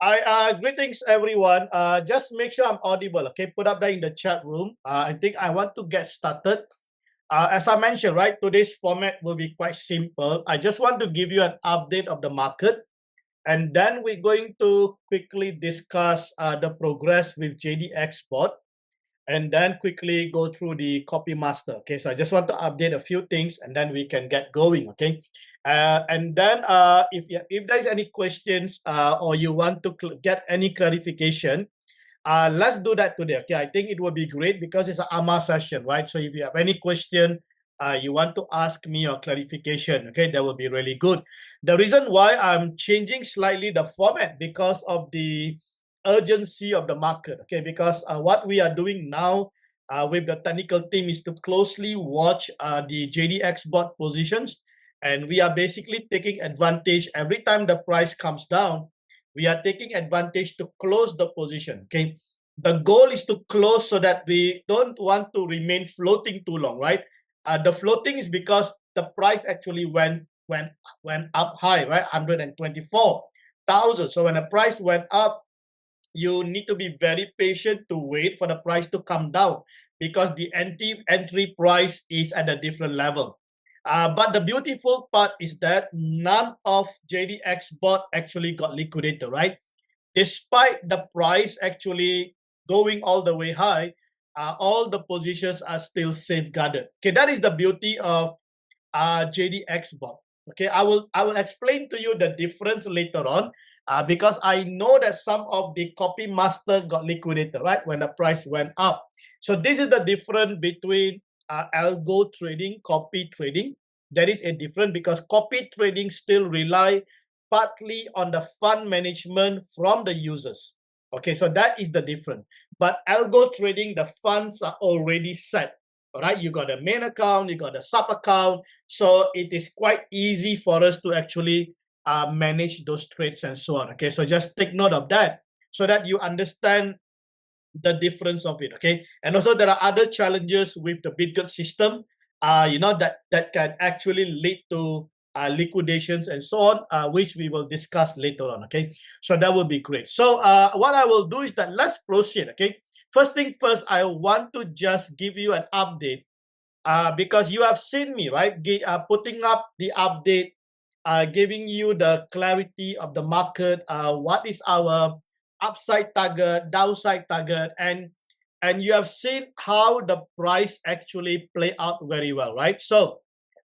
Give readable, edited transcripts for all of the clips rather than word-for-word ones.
Greetings everyone. Just make sure I'm audible. Okay, put up there in the chat room. I think I want to get started. As I mentioned, right, today's format will be quite simple. I just want to give you an update of the market, and then we're going to quickly discuss the progress with JD Export, and then quickly go through the copy master. Okay, so I just want to update a few things, and then we can get going. Okay. And then if there's any questions or you want to get any clarification, let's do that today. Okay, I think it will be great because it's an AMA session, right? So if you have any question, you want to ask me or clarification, okay, that will be really good. The reason why I'm changing slightly the format because of the urgency of the market, okay, because what we are doing now with the technical team is to closely watch the JD Export positions, and we are basically taking advantage every time the price comes down. We are taking advantage to close the position. Okay, the goal is to close so that we don't want to remain floating too long, right? The floating is because the price actually went up high, right? 124,000. So when the price went up, you need to be very patient to wait for the price to come down because the entry price is at a different level. But the beautiful part is that none of JD Export actually got liquidated, right? Despite the price actually going all the way high, all the positions are still safeguarded. Okay, that is the beauty of JD Export. Okay, I will explain to you the difference later on because I know that some of the copy master got liquidated, right, when the price went up. So this is the difference between algo trading, copy trading. That is a difference because copy trading still rely partly on the fund management from the users. Okay, so that is the difference. But algo trading, the funds are already set. All right, you got a main account, you got a sub account, so it is quite easy for us to actually manage those trades and so on. Okay, so just take note of that so that you understand the difference of it. Okay, and also there are other challenges with the Bitget system. That can actually lead to liquidations and so on, which we will discuss later on. Okay, so that would be great. So what I will do is that let's proceed. Okay, first thing first, I want to just give you an update because you have seen me, right? Putting up the update, giving you the clarity of the market, what is our upside target, downside target, and you have seen how the price actually play out very well, right? So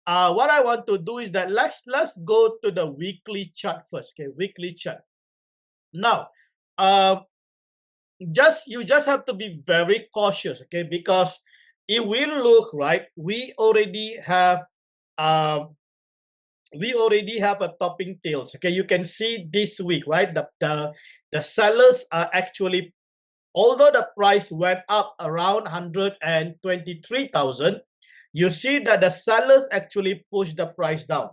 what I want to do is that let's go to the weekly chart first. Okay, weekly chart. Now, you just have to be very cautious, okay? Because it will look right. We already have a topping tails. Okay, you can see this week, right? The sellers are actually, although the price went up around 123,000, you see that the sellers actually pushed the price down.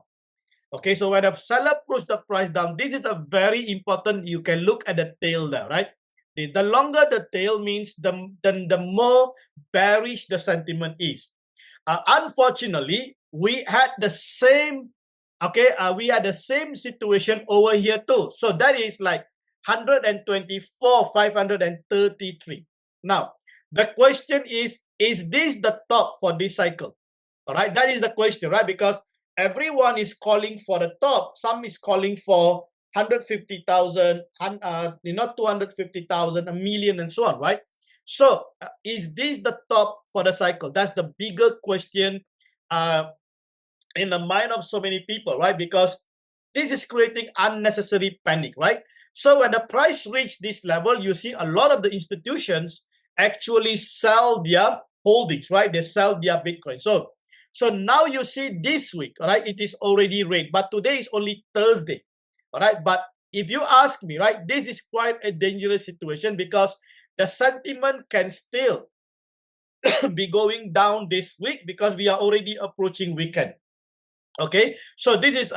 Okay, so when a seller pushes the price down, this is a very important. You can look at the tail there, right? The longer the tail means the more bearish the sentiment is. Unfortunately, we had the same. Okay, we had the same situation over here too. So that is like 124,533. Now the question is this the top for this cycle? All right, that is the question, right? Because everyone is calling for the top. Some is calling for 150,000, 250,000, a million, and so on, right? So, is this the top for the cycle? That's the bigger question in the mind of so many people, right? Because this is creating unnecessary panic, right? So, when the price reach this level, you see a lot of the institutions actually sell their holdings, right? They sell their Bitcoin. So now you see this week, all right, it is already red, but today is only Thursday, all right? But if you ask me, right, this is quite a dangerous situation because the sentiment can still be going down this week because we are already approaching weekend. Okay, so this is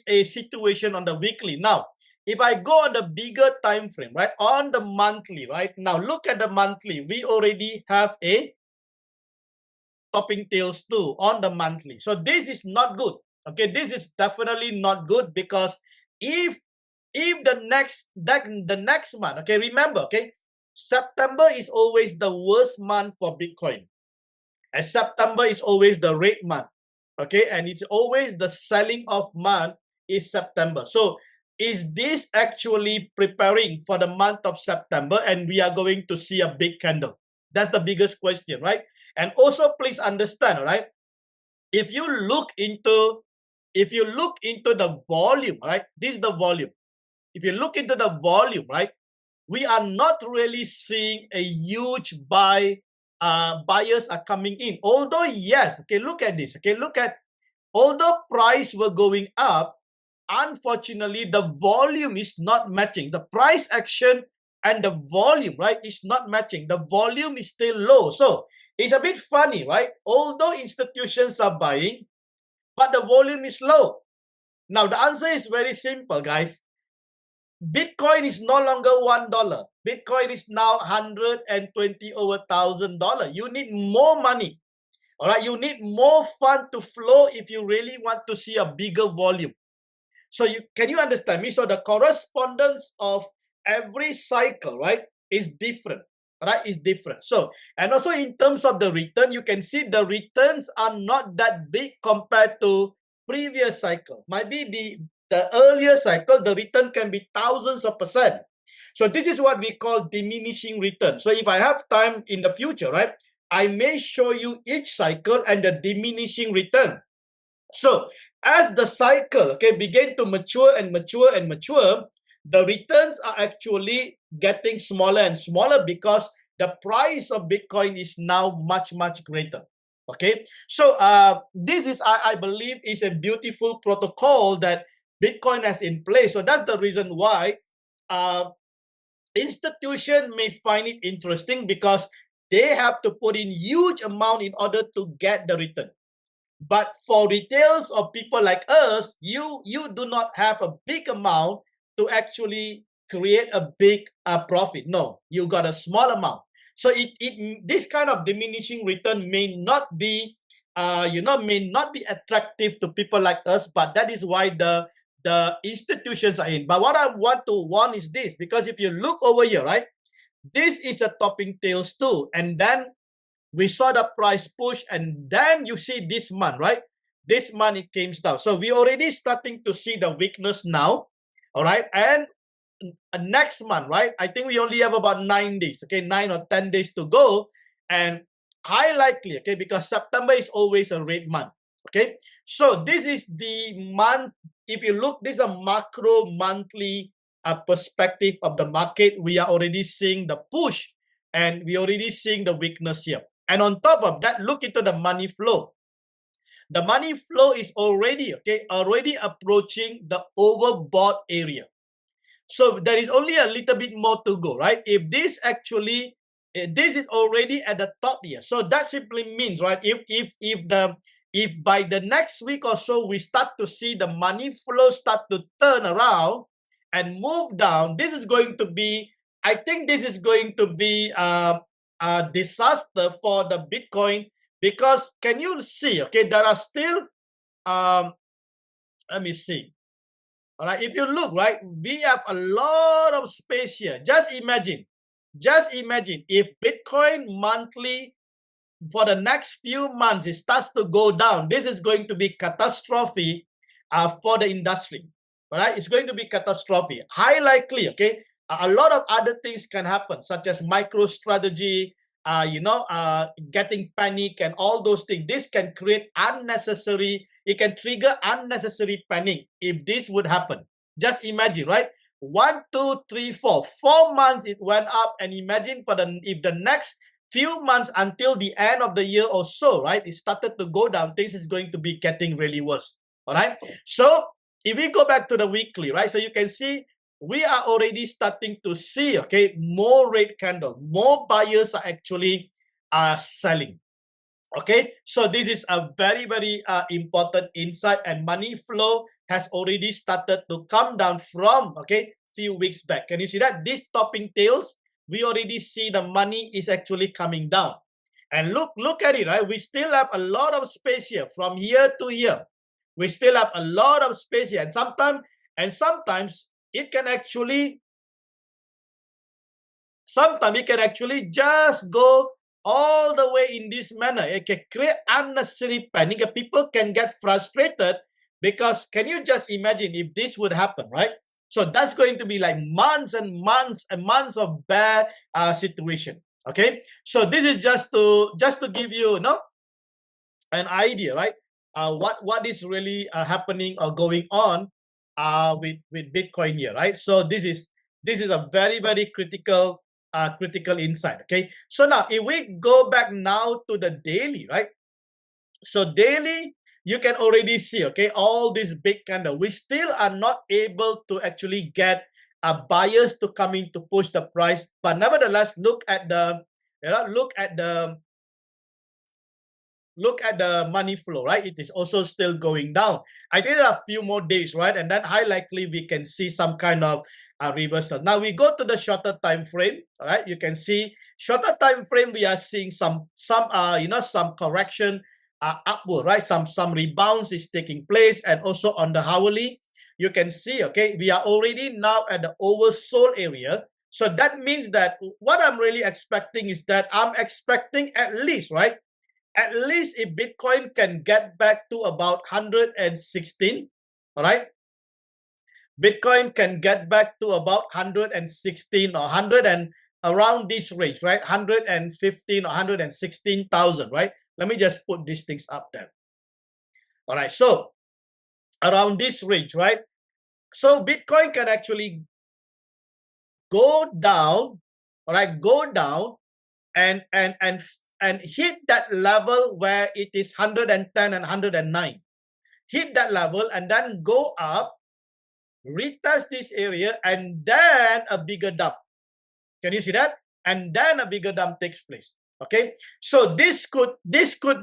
a situation on the weekly. Now, if I go on the bigger time frame, right, on the monthly, right, now look at the monthly. We already have a topping tails too on the monthly. So this is not good. Okay, this is definitely not good because if if the next month, okay, remember, okay, September is always the worst month for Bitcoin. And September is always the red month, okay, and it's always the selling off month is September. So is this actually preparing for the month of September and we are going to see a big candle? That's the biggest question, right? And also please understand, right? If you look into the volume, right? This is the volume. If you look into the volume, right? We are not really seeing a huge buyers are coming in. Although, yes, okay, look at this. Okay, look at, although price were going up, unfortunately, the volume is not matching. The price action and the volume, right, is not matching. The volume is still low. So it's a bit funny, right? Although institutions are buying, but the volume is low. Now, the answer is very simple, guys. Bitcoin is no longer $1. Bitcoin is now 120 over $1,000. You need more money. All right, you need more fund to flow if you really want to see a bigger volume. So can you understand me? So the correspondence of every cycle, right, is different. Right, is different. So, and also in terms of the return, you can see the returns are not that big compared to previous cycle. Might be the earlier cycle, the return can be thousands of %. So this is what we call diminishing return. So if I have time in the future, right, I may show you each cycle and the diminishing return. So as the cycle, okay, begin to mature and mature and mature, the returns are actually getting smaller and smaller because the price of Bitcoin is now much, much greater. Okay, so this is, I believe, is a beautiful protocol that Bitcoin has in place. So that's the reason why institution may find it interesting because they have to put in huge amount in order to get the return. But for retails or people like us, you do not have a big amount to actually create a big profit. No, you got a small amount. So this kind of diminishing return may not be, may not be attractive to people like us. But that is why the institutions are in. But what I want to warn is this, because if you look over here, right, this is a topping tails too, and then we saw the price push, and then you see this month, right? This month it came down. So we already starting to see the weakness now, all right? And next month, right? I think we only have about 9 days, okay? 9 or 10 days to go. And high likely, okay? Because September is always a red month, okay? So this is the month. If you look, this is a macro monthly perspective of the market. We are already seeing the push and we already seeing the weakness here. And on top of that, look into the money flow. The money flow is already, okay, already approaching the overbought area. So there is only a little bit more to go, right? If this actually, this is already at the top here. So that simply means, right, if by the next week or so, we start to see the money flow start to turn around and move down, this is going to be, I think this is going to be a disaster for the Bitcoin, because can you see, okay, there are still, let me see. All right, if you look, right, we have a lot of space here. Just imagine if Bitcoin monthly for the next few months, it starts to go down. This is going to be catastrophe for the industry. All right, it's going to be catastrophe. High likely, okay, a lot of other things can happen, such as MicroStrategy, getting panic and all those things. This can create unnecessary, it can trigger unnecessary panic if this would happen. Just imagine, right? 1, 2, 3, 4. 4 months it went up, and imagine if the next few months until the end of the year or so, right, it started to go down, things is going to be getting really worse. All right. So if we go back to the weekly, right, so you can see we are already starting to see, okay, more red candle, more buyers are actually selling. Okay, so this is a very, very important insight, and money flow has already started to come down from, okay, few weeks back. Can you see that? These topping tails, we already see the money is actually coming down. And look at it, right? We still have a lot of space here from here to here. We still have a lot of space here, and sometimes it can actually, sometimes it can actually just go all the way in this manner. It can create unnecessary panic. People can get frustrated because can you just imagine if this would happen, right? So that's going to be like months and months and months of bad situation. Okay, so this is just to give you, an idea, right? What is really happening or going on with Bitcoin here, right? So this is a very critical critical insight. Okay, so now if we go back now to the daily, right? So daily, you can already see, okay, all these big candle. We still are not able to actually get buyers to come in to push the price, but nevertheless, look at the money flow, right? It is also still going down. I think there are a few more days, right? And then high likely we can see some kind of reversal. Now we go to the shorter time frame, all right? You can see shorter time frame, we are seeing some correction upward, right? Some rebounds is taking place, and also on the hourly, you can see, okay, we are already now at the oversold area. So that means that what I'm really expecting is that I'm expecting at least, right? At least if Bitcoin can get back to about 116, all right? Bitcoin can get back to about 116 or 100 and around this range, right? 115 or 116,000, right? Let me just put these things up there. All right, so around this range, right? So Bitcoin can actually go down, all right, go down and hit that level where it is 110 and 109. Hit that level and then go up, retest this area, and then a bigger dump. Can you see that? And then a bigger dump takes place. Okay, so this could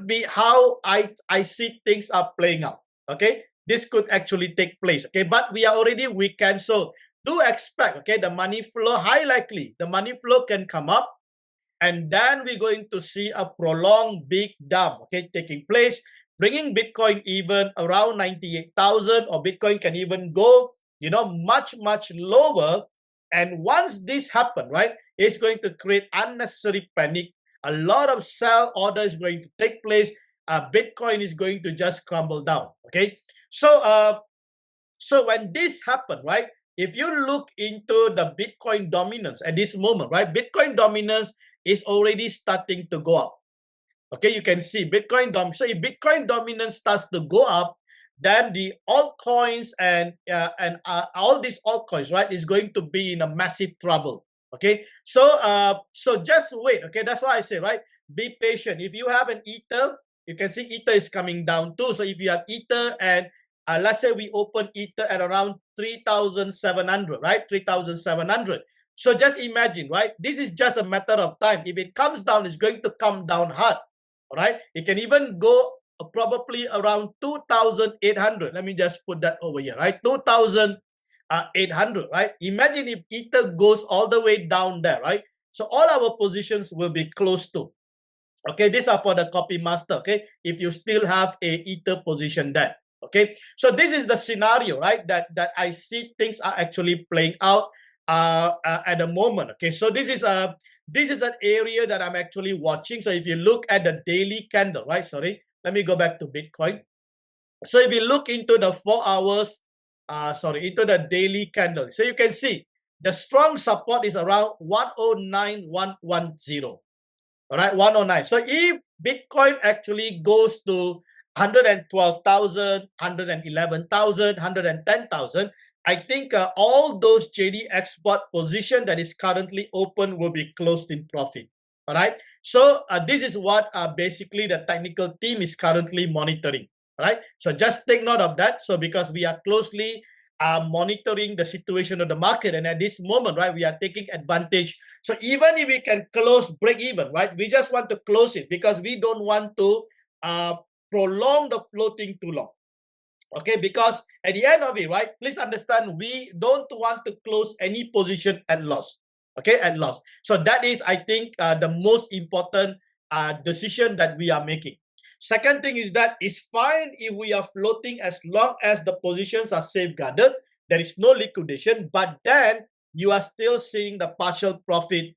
be how I see things are playing out. Okay, this could actually take place. Okay, but we are already weekend, so do expect, okay, the money flow, high likely the money flow can come up, and then we're going to see a prolonged big dump, okay, taking place, bringing Bitcoin even around 98,000, or Bitcoin can even go, much lower. And once this happens, right, it's going to create unnecessary panic. A lot of sell order is going to take place. Bitcoin is going to just crumble down. Okay, so when this happens, right, if you look into the Bitcoin dominance at this moment, right, Bitcoin dominance is already starting to go up. Okay, you can see Bitcoin dominance. So if Bitcoin dominance starts to go up, then the altcoins and all these altcoins, right, is going to be in a massive trouble. Okay, so just wait. Okay, that's why I say, right, be patient. If you have an Ether, you can see Ether is coming down too. So if you have Ether and let's say we open Ether at around 3,700, right, 3,700. So just imagine, right, this is just a matter of time. If it comes down, it's going to come down hard. All right, it can even go probably around 2,800. Let me just put that over here, right? 2,800, right? Imagine if Ether goes all the way down there, right? So all our positions will be close to. Okay, these are for the copy master. Okay, if you still have a Ether position there. Okay, so this is the scenario, right? That I see things are actually playing out at the moment. Okay, so this is an area that I'm actually watching. So if you look at the daily candle, right? Sorry, let me go back to Bitcoin. So if you look into the 4 hours, into the daily candle, so you can see the strong support is around 109,110. All right, 109. So if Bitcoin actually goes to 112,000, 111,000, 110,000, I think all those JD export position that is currently open will be closed in profit. All right. So this is what basically the technical team is currently monitoring. All right. So just take note of that. So because we are closely monitoring the situation of the market, and at this moment, right, we are taking advantage. So even if we can close break even, right, we just want to close it because we don't want to prolong the floating too long. Okay, because at the end of it, right, please understand, we don't want to close any position at loss. Okay, at loss. So that is, I think, the most important decision that we are making. Second thing is that it's fine if we are floating as long as the positions are safeguarded. there is no liquidation, but then you are still seeing the partial profit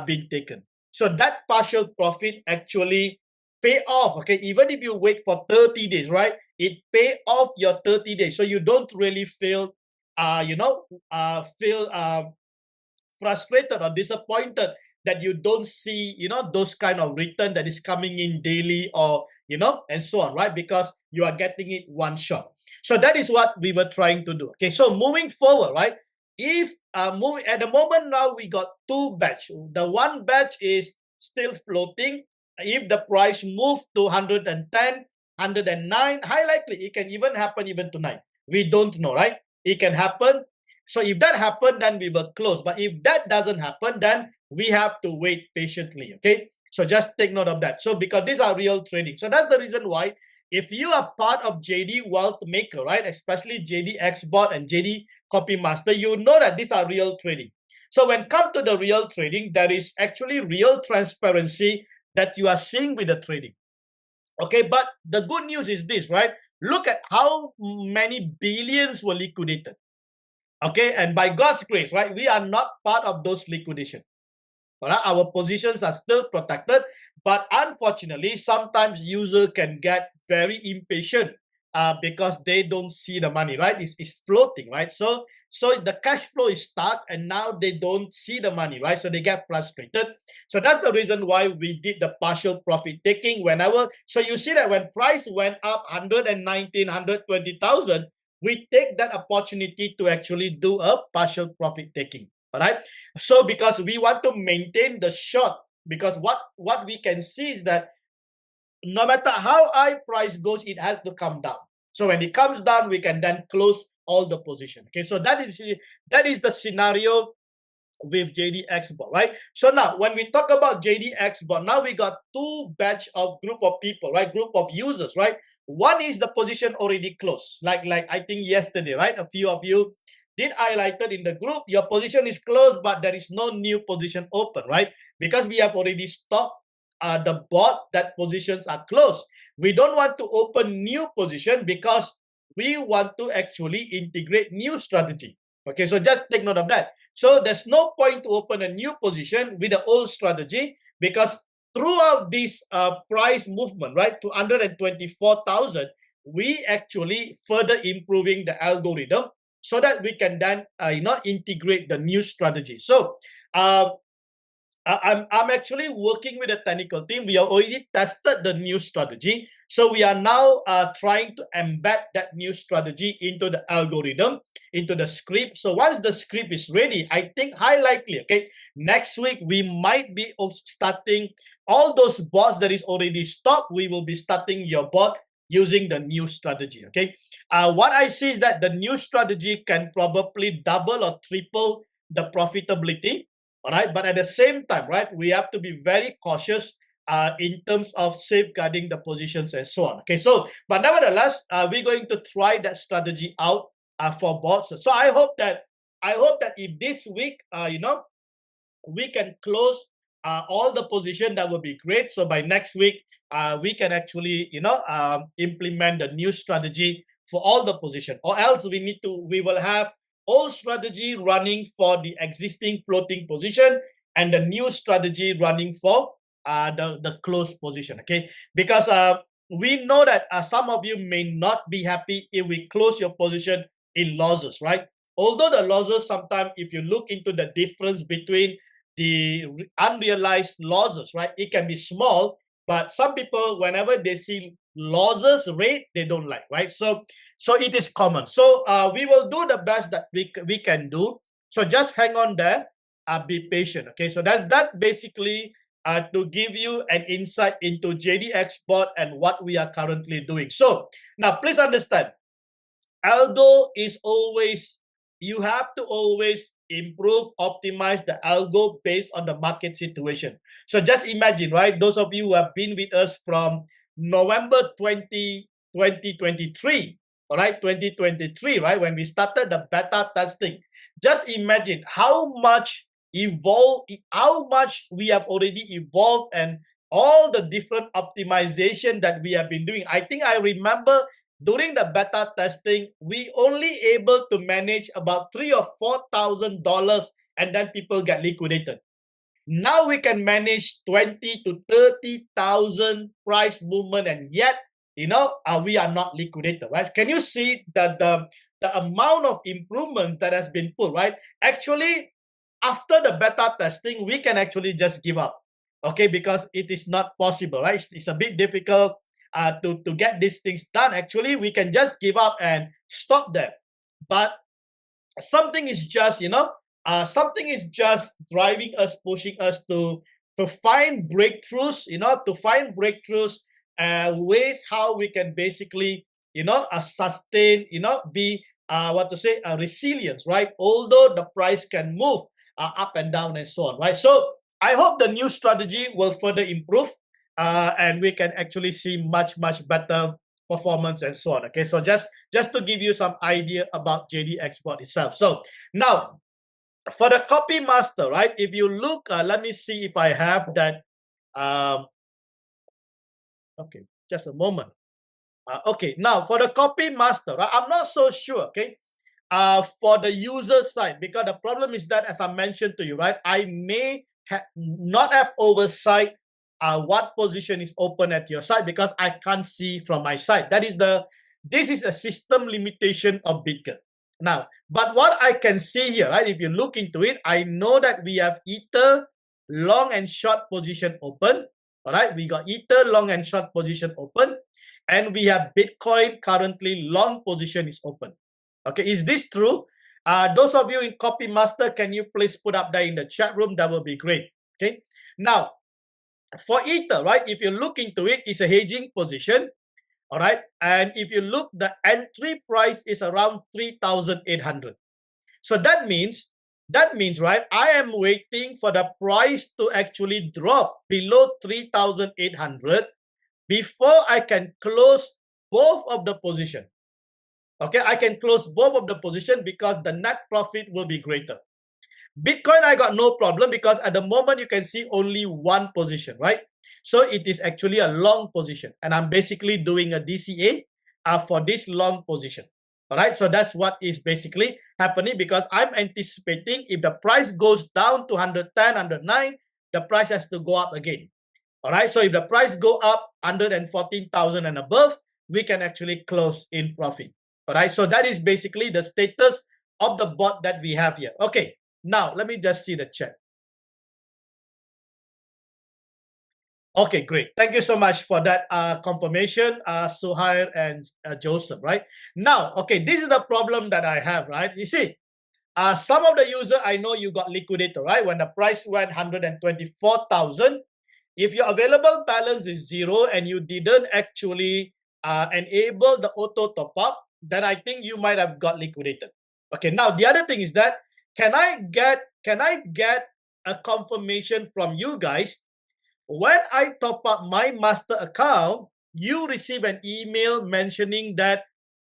being taken. So that partial profit actually pay off, okay? Even if you wait for 30 days, right? It pay off your 30 days. So you don't really feel, frustrated or disappointed that you don't see, those kind of return that is coming in daily or, and so on, right? Because you are getting it one shot. So that is what we were trying to do. Okay, so moving forward, right? If moving at the moment now, we got two batch. The one batch is still floating. If the price move to 110, 109, high likely it can even happen even tonight. We don't know, right? It can happen. So if that happened, then we will close. But if that doesn't happen, then we have to wait patiently. Okay. So just take note of that. So because these are real trading. So that's the reason why if you are part of JD Wealth Maker, right, especially JD Xbot and JD Copy Master, you know that these are real trading. So when come to the real trading, there is actually real transparency that you are seeing with the trading. Okay, but the good news is this, right? Look at how many billions were liquidated. Okay, and by God's grace, right, we are not part of those liquidation. All right, our positions are still protected, but unfortunately, sometimes user can get very impatient because they don't see the money, right? It's floating, right? So the cash flow is stuck, and now they don't see the money, right? So they get frustrated. So that's the reason why we did the partial profit taking whenever. So you see that when price went up 119, 120,000, we take that opportunity to actually do a partial profit taking. All right. So because we want to maintain the short, because what we can see is that no matter how high price goes, it has to come down. So when it comes down, we can then close all the position. Okay, so that is the scenario with JD Xbot, right? So now when we talk about JD Xbot, now we got two batch of group of people, right? Group of users, right? One is the position already closed, like I think yesterday, right? A few of you did highlighted in the group, your position is closed, but there is no new position open, right? Because we have already stopped the bot that positions are closed. We don't want to open new position because we want to actually integrate new strategy. Okay, so just take note of that. So there's no point to open a new position with the old strategy because throughout this price movement, right, to 124,000, we actually further improving the algorithm so that we can then integrate the new strategy. So I'm actually working with the technical team. We have already tested the new strategy. So we are now trying to embed that new strategy into the algorithm, into the script. So once the script is ready, I think high likely, okay, next week we might be starting all those bots that is already stopped. We will be starting your bot using the new strategy, okay? What I see is that the new strategy can probably double or triple the profitability. All right, but at the same time, right, we have to be very cautious in terms of safeguarding the positions and so on. Okay, so but nevertheless, we're going to try that strategy out for bots. So I hope that if this week, we can close all the position, that would be great. So by next week, we can actually implement the new strategy for all the position, or else we will have old strategy running for the existing floating position and the new strategy running for the closed position. Okay, because we know that some of you may not be happy if we close your position in losses, right? Although the losses sometimes, if you look into the difference between the unrealized losses, right, it can be small, but some people, whenever they see losses rate, they don't like, right? So it is common. So we will do the best that we can do. So just hang on there, be patient. Okay, so that's that basically to give you an insight into JD Xbot and what we are currently doing. So now please understand, algo is always, you have to always improve, optimize the algo based on the market situation. So just imagine, right? Those of you who have been with us from November 2023, all right, 2023, right? When we started the beta testing, just imagine how much how much we have already evolved and all the different optimization that we have been doing. I think I remember during the beta testing, we only able to manage about $3,000 or $4,000 and then people get liquidated. Now we can manage 20 to 30,000 price movement, and yet, we are not liquidated, right? Can you see that the amount of improvements that has been put, right? Actually, after the beta testing, we can actually just give up, okay? Because it is not possible, right? It's a bit difficult to get these things done. Actually, we can just give up and stop there. But something is just, something is just driving us, pushing us to find breakthroughs, ways how we can basically, sustain, be resilience, right? Although the price can move up and down and so on, right? So I hope the new strategy will further improve and we can actually see much better performance and so on. Okay, so just to give you some idea about JD Export itself. So now for the copy master, right? If you look, let me see if I have that. Okay, just a moment. Okay, now for the copy master, right? I'm not so sure. Okay, for the user side, because the problem is that, as I mentioned to you, right, I may not have oversight what position is open at your side because I can't see from my side. This is a system limitation of Bitget. Now, but what I can see here, right, if you look into it, I know that we have Ether long and short position open. All right, we got Ether long and short position open, and we have Bitcoin currently long position is open. Okay, is this true? Those of you in Copy Master, can you please put up that in the chat room? That will be great. Okay, now for Ether, right, if you look into it, it's a hedging position. All right, and if you look, the entry price is around 3,800. So that means, right, I am waiting for the price to actually drop below 3,800 before I can close both of the position. Okay, I can close both of the position because the net profit will be greater. Bitcoin, I got no problem because at the moment you can see only one position, right? So it is actually a long position, and I'm basically doing a DCA for this long position. All right, so that's what is basically happening because I'm anticipating if the price goes down to 110, 109, the price has to go up again. All right, so if the price go up 114,000 and above, we can actually close in profit. All right, so that is basically the status of the bot that we have here. Okay, now let me just see the chat. Okay, great. Thank you so much for that confirmation, Suhair and Joseph, right? Now, okay, this is the problem that I have, right? You see, some of the user, I know you got liquidated, right? When the price went 124,000, if your available balance is zero and you didn't actually enable the auto top up, then I think you might have got liquidated. Okay, now the other thing is that, can I get a confirmation from you guys? When I top up my master account, you receive an email mentioning that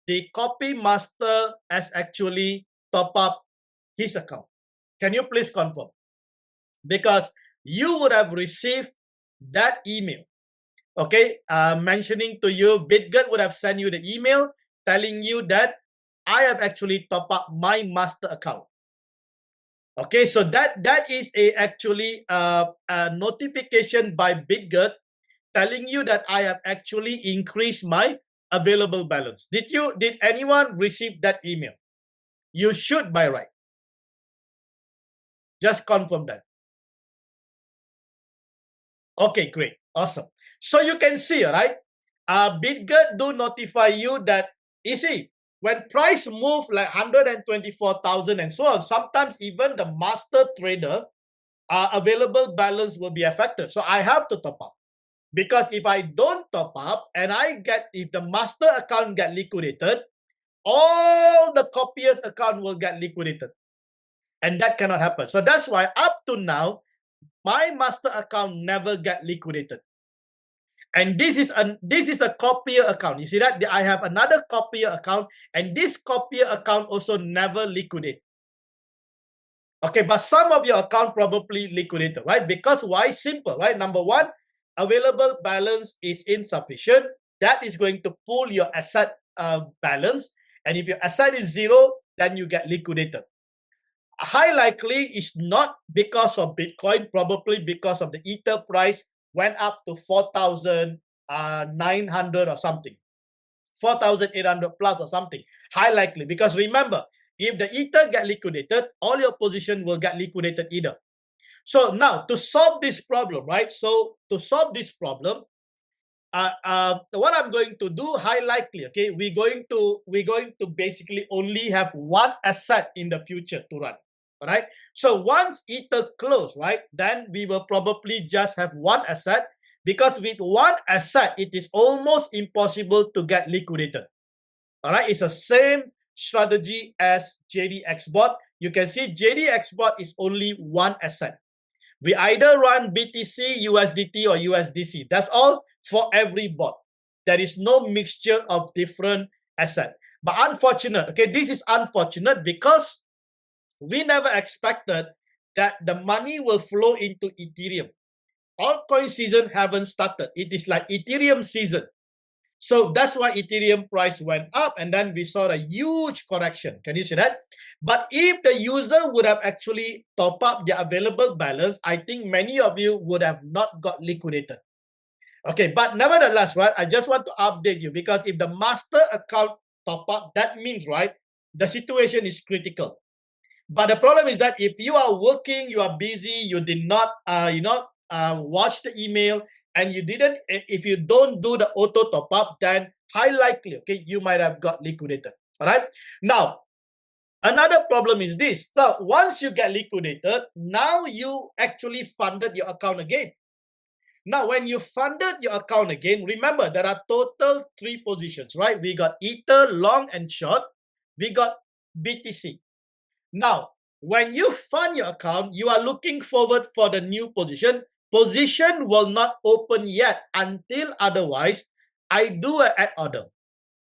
the copy master has actually top up his account. Can you please confirm? Because you would have received that email, okay, mentioning to you, Bitget would have sent you the email telling you that I have actually top up my master account. Okay, so that is actually a notification by Bitget telling you that I have actually increased my available balance. Did anyone receive that email? You should by right. Just confirm that. Okay, great. Awesome. So you can see, right? Bitget do notify you that, you see, when price move like 124,000 and so on, sometimes even the master trader available balance will be affected. So I have to top up. Because if I don't top up and if the master account get liquidated, all the copier's account will get liquidated. And that cannot happen. So that's why up to now, my master account never get liquidated. And this is a copier account. You see that? I have another copier account, and this copier account also never liquidate. Okay, but some of your account probably liquidated, right? Because why? Simple, right? Number one, available balance is insufficient. That is going to pull your asset balance. And if your asset is zero, then you get liquidated. High likely is not because of Bitcoin, probably because of the Ether price went up to 4,900 or something, 4,800 plus or something. High likely, because remember, if the Ether get liquidated, all your position will get liquidated either. So now to solve this problem, right? So to solve this problem, what I'm going to do, high likely, okay, we're going to basically only have one asset in the future to run. All right. So once Ether close, right, then we will probably just have one asset, because with one asset, it is almost impossible to get liquidated. All right. It's the same strategy as JDXBot. You can see JDXBot is only one asset. We either run BTC, USDT, or USDC. That's all for every bot. There is no mixture of different assets. But unfortunate, okay, this is unfortunate because we never expected that the money will flow into Ethereum. Altcoin season haven't started. It is like Ethereum season. So that's why Ethereum price went up, and then we saw a huge correction. Can you see that? But if the user would have actually top up their available balance, I think many of you would have not got liquidated. Okay, but nevertheless, right, I just want to update you, because if the master account top up, that means, right, the situation is critical. But the problem is that if you are working, you are busy, you did not, watch the email, and you didn't, if you don't do the auto top up, then high likely, okay, you might have got liquidated. All right. Now, another problem is this. So once you get liquidated, now you actually funded your account again. Now, when you funded your account again, remember there are total 3 positions, right? We got Ether, long and short. We got BTC. Now, when you fund your account, you are looking forward for the new position. Position will not open yet until otherwise I do an add order.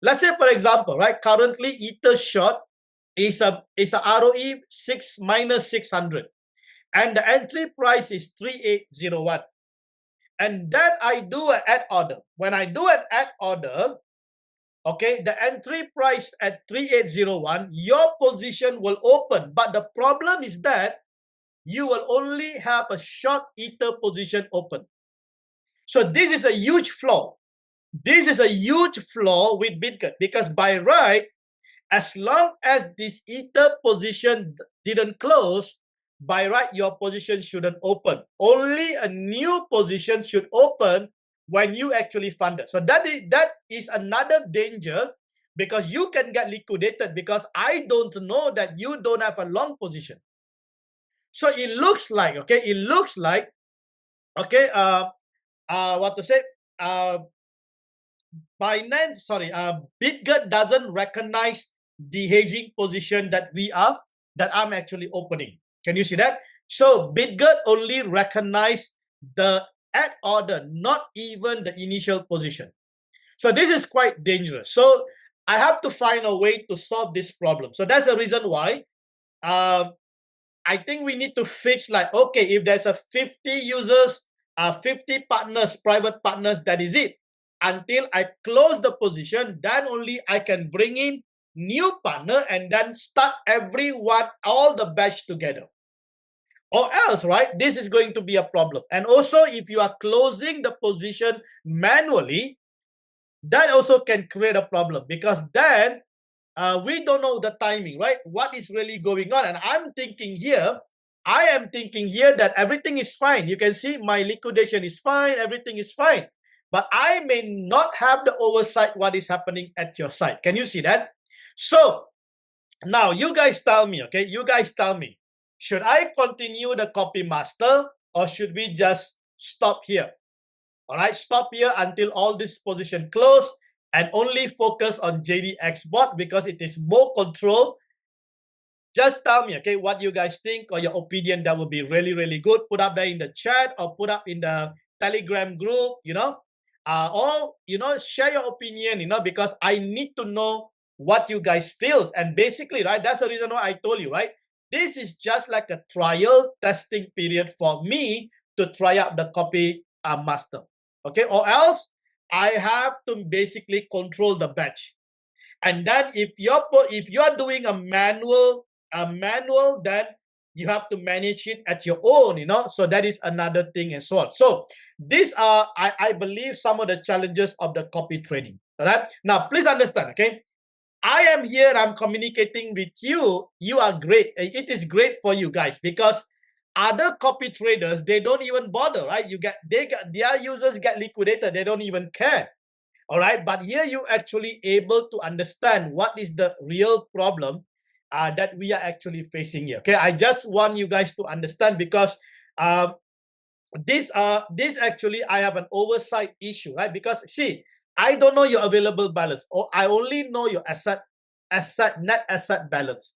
Let's say, for example, right, currently Ether short is a ROE 6 minus 600, and the entry price is 3801. And then I do an add order. When I do an add order, okay, the entry price at 3801, your position will open. But the problem is that you will only have a short Ether position open. So this is a huge flaw. This is a huge flaw with Bitget, because by right, as long as this Ether position didn't close, by right, your position shouldn't open. Only a new position should open when you actually fund it. So that is another danger, because you can get liquidated because I don't know that you don't have a long position. So it looks like, okay, what to say? Binance, Bitget doesn't recognize the hedging position that I'm actually opening. Can you see that? So Bitget only recognize the add order, not even the initial position. So this is quite dangerous. So I have to find a way to solve this problem. So that's the reason why I think we need to fix, like, okay, if there's a 50 users, 50 partners, private partners, that is it. Until I close the position, then only I can bring in new partner and then start everyone, all the batch together. Or else, right, this is going to be a problem. And also, if you are closing the position manually, that also can create a problem, because then we don't know the timing, right? What is really going on? And I am thinking here that everything is fine. You can see my liquidation is fine, everything is fine. But I may not have the oversight what is happening at your side. Can you see that? So now you guys tell me, okay? You guys tell me, should I continue the copy master, or should we just stop here? All right, stop here until all this position close and only focus on JDXBot because it is more control. Just tell me, okay, what you guys think or your opinion. That would be really, really good. Put up there in the chat or put up in the Telegram group, or, share your opinion, because I need to know what you guys feel. And basically, right, that's the reason why I told you, right, this is just like a trial testing period for me to try out the copy master. Okay, or else I have to basically control the batch. And then if you're doing a manual, then you have to manage it at your own, you know. So that is another thing as well. So these are, I believe, some of the challenges of the copy trading. All right. Now, please understand, okay? I am here, I'm communicating with you. You are great. It is great for you guys because other copy traders, they don't even bother, right? Their users get liquidated. They don't even care. All right. But here you actually able to understand what is the real problem that we are actually facing here. Okay. I just want you guys to understand because this actually I have an oversight issue, right? Because see, I don't know your available balance, or I only know your net asset balance.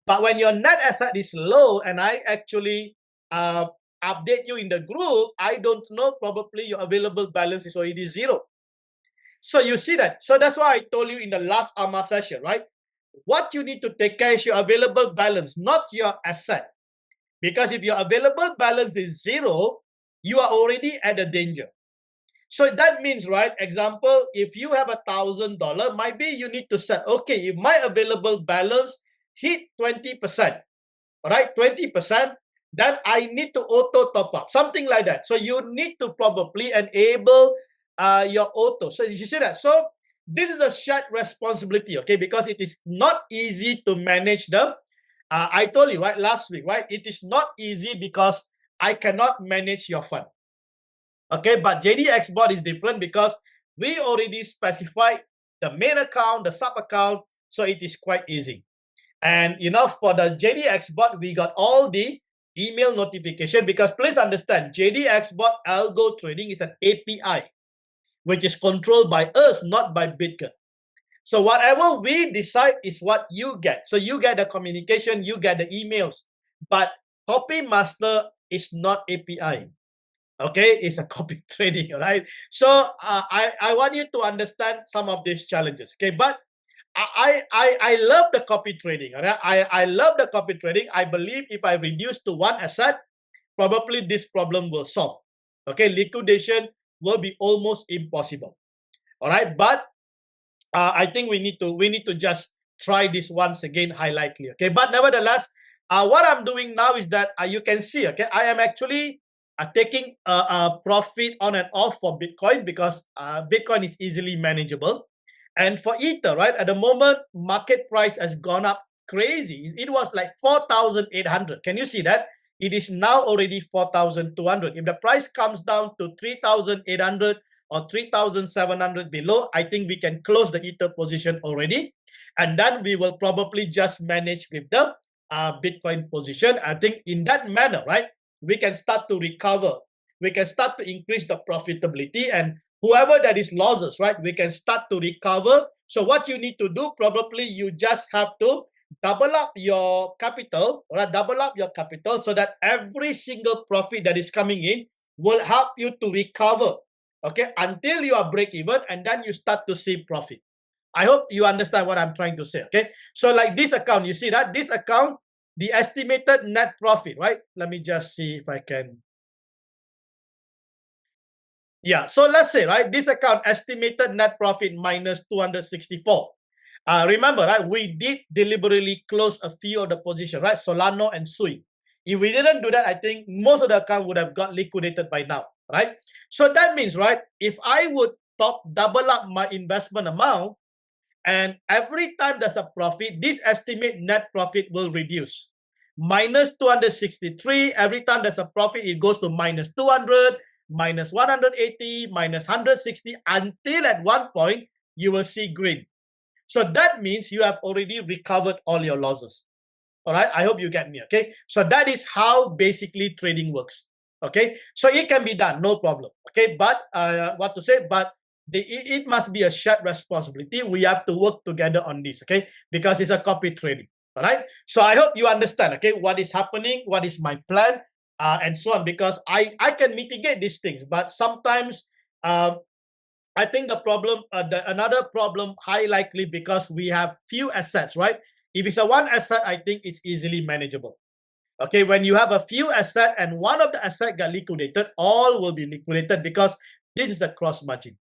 But when your net asset is low and I actually update you in the group, I don't know, probably your available balance is already zero. So you see that. So that's why I told you in the last AMA session, right? What you need to take care is your available balance, not your asset. Because if your available balance is zero, you are already at a danger. So that means, right, example, if you have $1,000, maybe you need to set, okay, if my available balance hit 20%, right, 20%, then I need to auto top up, something like that. So you need to probably enable your auto. So you see that? So this is a shared responsibility, okay, because it is not easy to manage them. I told you, right, last week, right, it is not easy because I cannot manage your fund. Okay, but JDX bot is different because we already specified the main account, the sub account, so it is quite easy. And you know, for the JDX bot, we got all the email notification because please understand, JDX bot algo trading is an API, which is controlled by us, not by Bitcoin. So whatever we decide is what you get. So you get the communication, you get the emails, but Copy Master is not API. Okay, it's a copy trading, right? So I want you to understand some of these challenges. Okay, but I love the copy trading. Right? I love the copy trading. I believe if I reduce to one asset, probably this problem will solve. Okay, liquidation will be almost impossible. All right, but I think we need to just try this once again highlightly. Okay, but nevertheless, what I'm doing now is that you can see. Okay, I am actually taking a profit on and off for Bitcoin because Bitcoin is easily manageable. And for Ether, right, at the moment, market price has gone up crazy. It was like 4,800. Can you see that? It is now already 4,200. If the price comes down to 3,800 or 3,700 below, I think we can close the Ether position already. And then we will probably just manage with the Bitcoin position. I think in that manner, right, we can start to recover. We can start to increase the profitability, and whoever that is losses, right, we can start to recover. So what you need to do, probably you just have to double up your capital, right? Double up your capital so that every single profit that is coming in will help you to recover, okay, until you are break even, and then you start to see profit. I hope you understand what I'm trying to say, okay? So like this account, you see that this account, the estimated net profit, right? Let me just see if I can. Yeah, so let's say, right, this account estimated net profit minus 264. Remember, right, we did deliberately close a few of the position, right? Solano and Sui. If we didn't do that, I think most of the account would have got liquidated by now, right? So that means, right, if I would double up my investment amount, and every time there's a profit, this estimate net profit will reduce. Minus 263, every time there's a profit, it goes to minus 200, minus 180, minus 160, until at one point, you will see green. So that means you have already recovered all your losses. All right, I hope you get me, okay? So that is how basically trading works, okay? So it can be done, no problem, okay? But what to say, but it must be a shared responsibility. We have to work together on this, okay? Because it's a copy trading, all right? So I hope you understand, okay, what is happening, what is my plan, and so on, because I can mitigate these things, but sometimes I think the problem, another problem, high likely because we have few assets, right? If it's a one asset, I think it's easily manageable. Okay, when you have a few asset and one of the asset got liquidated, all will be liquidated because this is the cross margin.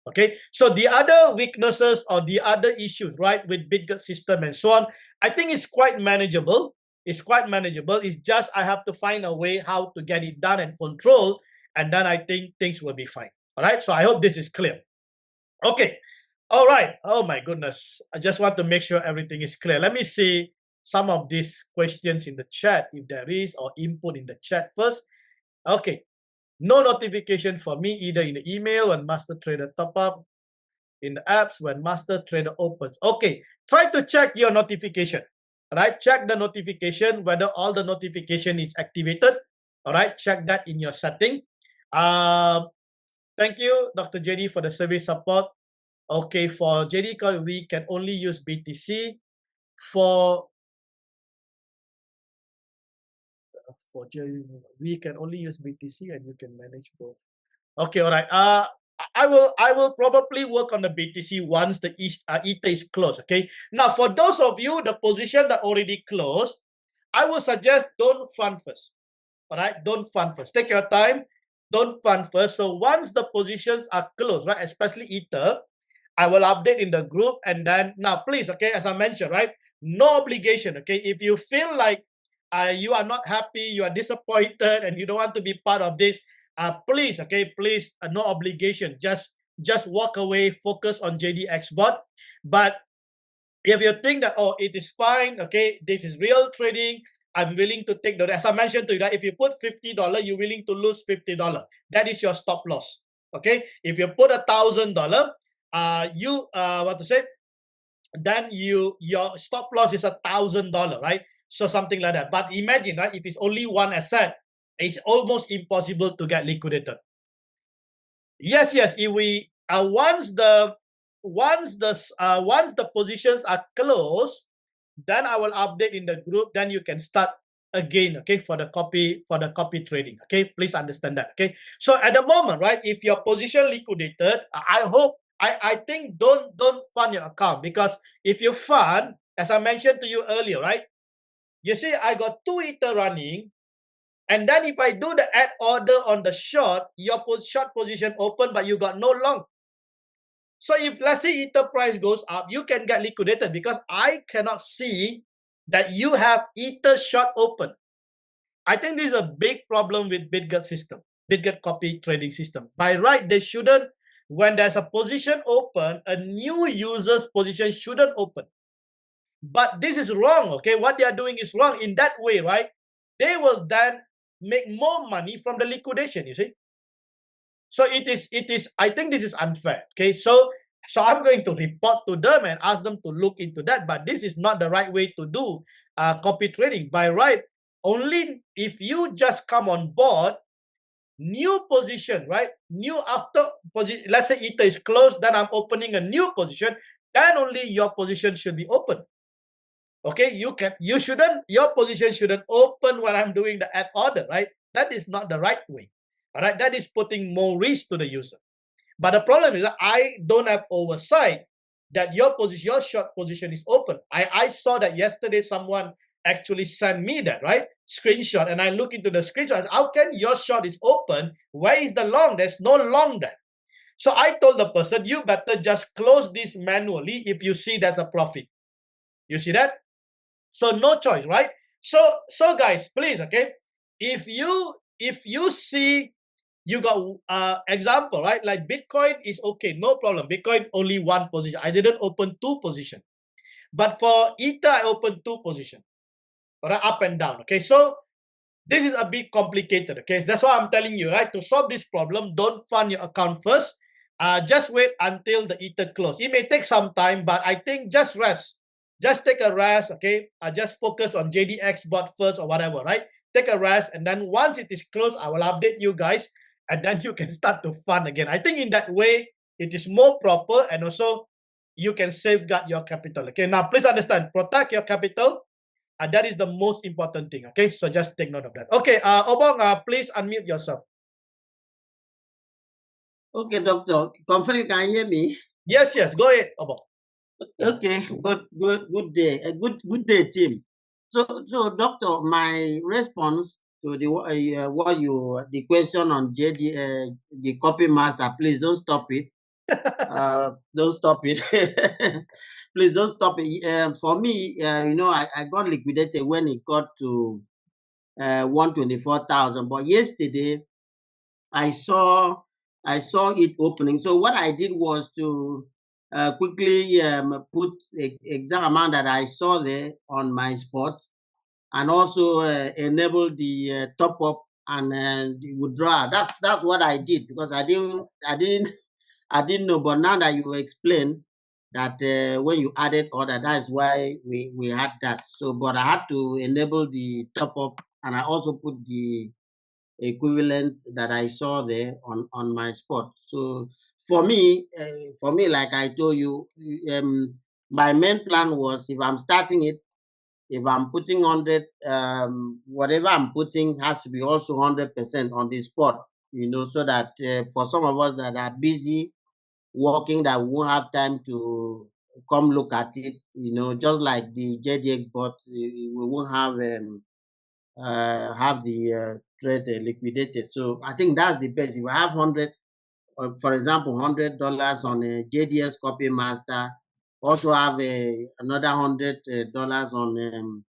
Okay, so the other weaknesses or the other issues, right, with BitGet system and so on, I think it's quite manageable. It's quite manageable. It's just I have to find a way how to get it done and control, and then I think things will be fine. All right, so I hope this is clear. Okay, all right. Oh my goodness, I just want to make sure everything is clear. Let me see some of these questions in the chat, if there is, or input in the chat first. Okay, no notification for me either in the email when Master Trader top up, in the apps when Master Trader opens. Okay, try to check your notification. All right, check the notification, whether all the notification is activated. All right, check that in your setting. Thank you, Dr. JD, for the service support. Okay, for JD, we can only use BTC. For JD, we can only use BTC and you can manage both. Okay, all right. I will probably work on the BTC once the Ether is closed. Okay. Now, for those of you the position that already closed, I will suggest don't fund first. All right, don't fund first. Take your time. Don't fund first. So once the positions are closed, right, especially Ether, I will update in the group. And then now, please, okay, as I mentioned, right, no obligation. Okay, if you feel like you are not happy, you are disappointed, and you don't want to be part of this, please, okay, please, no obligation. Just walk away. Focus on JDX bot. But if you think that, oh, it is fine, okay, this is real trading, I'm willing to take the, as I mentioned to you, that if you put $50, you're willing to lose $50. That is your stop loss. Okay, if you put $1,000, you what to say? Then your stop loss is $1,000, right? So something like that. But imagine, right? If it's only one asset, it's almost impossible to get liquidated. Yes. If we once the positions are closed, then I will update in the group. Then you can start again, okay, for the copy trading. Okay, please understand that. Okay, so at the moment, right, if your position liquidated, I think don't fund your account, because if you fund, as I mentioned to you earlier, right, you see I got 2 Ether running. And then if I do the add order on the short, your short position open, but you got no long. So if let's say Ether price goes up, you can get liquidated, because I cannot see that you have Ether short open. I think this is a big problem with BitGet system, BitGet copy trading system. By right, they shouldn't, when there's a position open, a new user's position shouldn't open. But this is wrong, okay? What they are doing is wrong. In that way, right, they will then make more money from the liquidation, you see. So it is I think this is unfair. Okay, so I'm going to report to them and ask them to look into that. But this is not the right way to do copy trading. By right, only if you just come on board, new position, right? New after position, let's say Ether is closed, then I'm opening a new position, then only your position should be open. Okay, your position shouldn't open when I'm doing the add order, right? That is not the right way. All right, that is putting more risk to the user. But the problem is that I don't have oversight that your short position is open. I saw that yesterday someone actually sent me that, right, screenshot, and I look into the screenshot. How can your short is open? Where is the long? There's no long there. So I told the person, you better just close this manually if you see there's a profit. You see that? So no choice, right? So guys, please, okay, if you see you got example, right, like Bitcoin is okay, no problem. Bitcoin only one position. I didn't open 2 position, but for Ether I opened 2 position, all right, up and down. Okay, so this is a bit complicated. Okay, that's why I'm telling you, right, to solve this problem, don't fund your account first. Just wait until the Ether close. It may take some time, but I think just rest. Just take a rest, okay? Just focus on JDX bot first or whatever, right? Take a rest, and then once it is closed, I will update you guys, and then you can start to fund again. I think in that way, it is more proper, and also you can safeguard your capital. Okay, now please understand, protect your capital. That is the most important thing, okay? So just take note of that. Okay, Obong, please unmute yourself. Okay, doctor. Confirm you can hear me? Yes, go ahead, Obong. Okay, good day. Good day, team. So doctor, my response to the the question on JD the copy master, please don't stop it. Don't stop it. Please don't stop it. For me, I got liquidated when it got to 124,000. But yesterday, I saw it opening. So what I did was to quickly put the exact amount that I saw there on my spot, and also enable the top up and the withdrawal. That's what I did, because I didn't know. But now that you explained that when you added order, that's why we had that. So, but I had to enable the top up, and I also put the equivalent that I saw there on my spot. So for me, like I told you, my main plan was, if I'm starting it, if I'm putting 100, whatever I'm putting has to be also 100% on the spot. So that for some of us that are busy working, that won't have time to come look at it. Just like the JDX bot, we won't have the trade liquidated. So I think that's the best. If I have 100, for example, $100 on a JDS Copy Master, also have another $100 on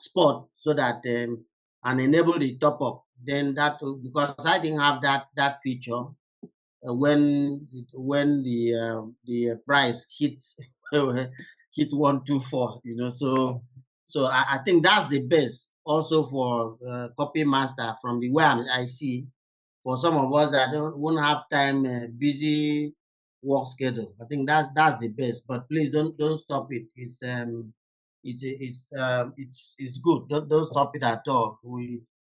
spot, so that and enable the top up. Then because I didn't have that feature when the price hits hit 124. So I think that's the best also for Copy Master, from the way I see, for some of us that won't have time, busy work schedule. I think that's the best. But please don't stop it. It's good. Don't stop it at all.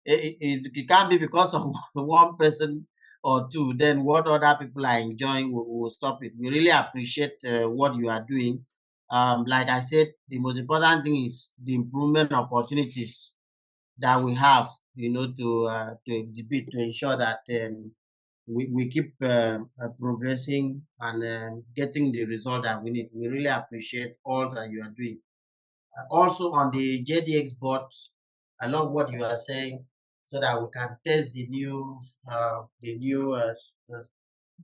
It can't be because of one person or two. Then what other people are enjoying will stop it. We really appreciate what you are doing. Like I said, the most important thing is the improvement opportunities that we have, to exhibit, to ensure that we keep progressing and getting the result that we need. We really appreciate all that you are doing. Also on the JDX bot, I love what you are saying, so that we can test the new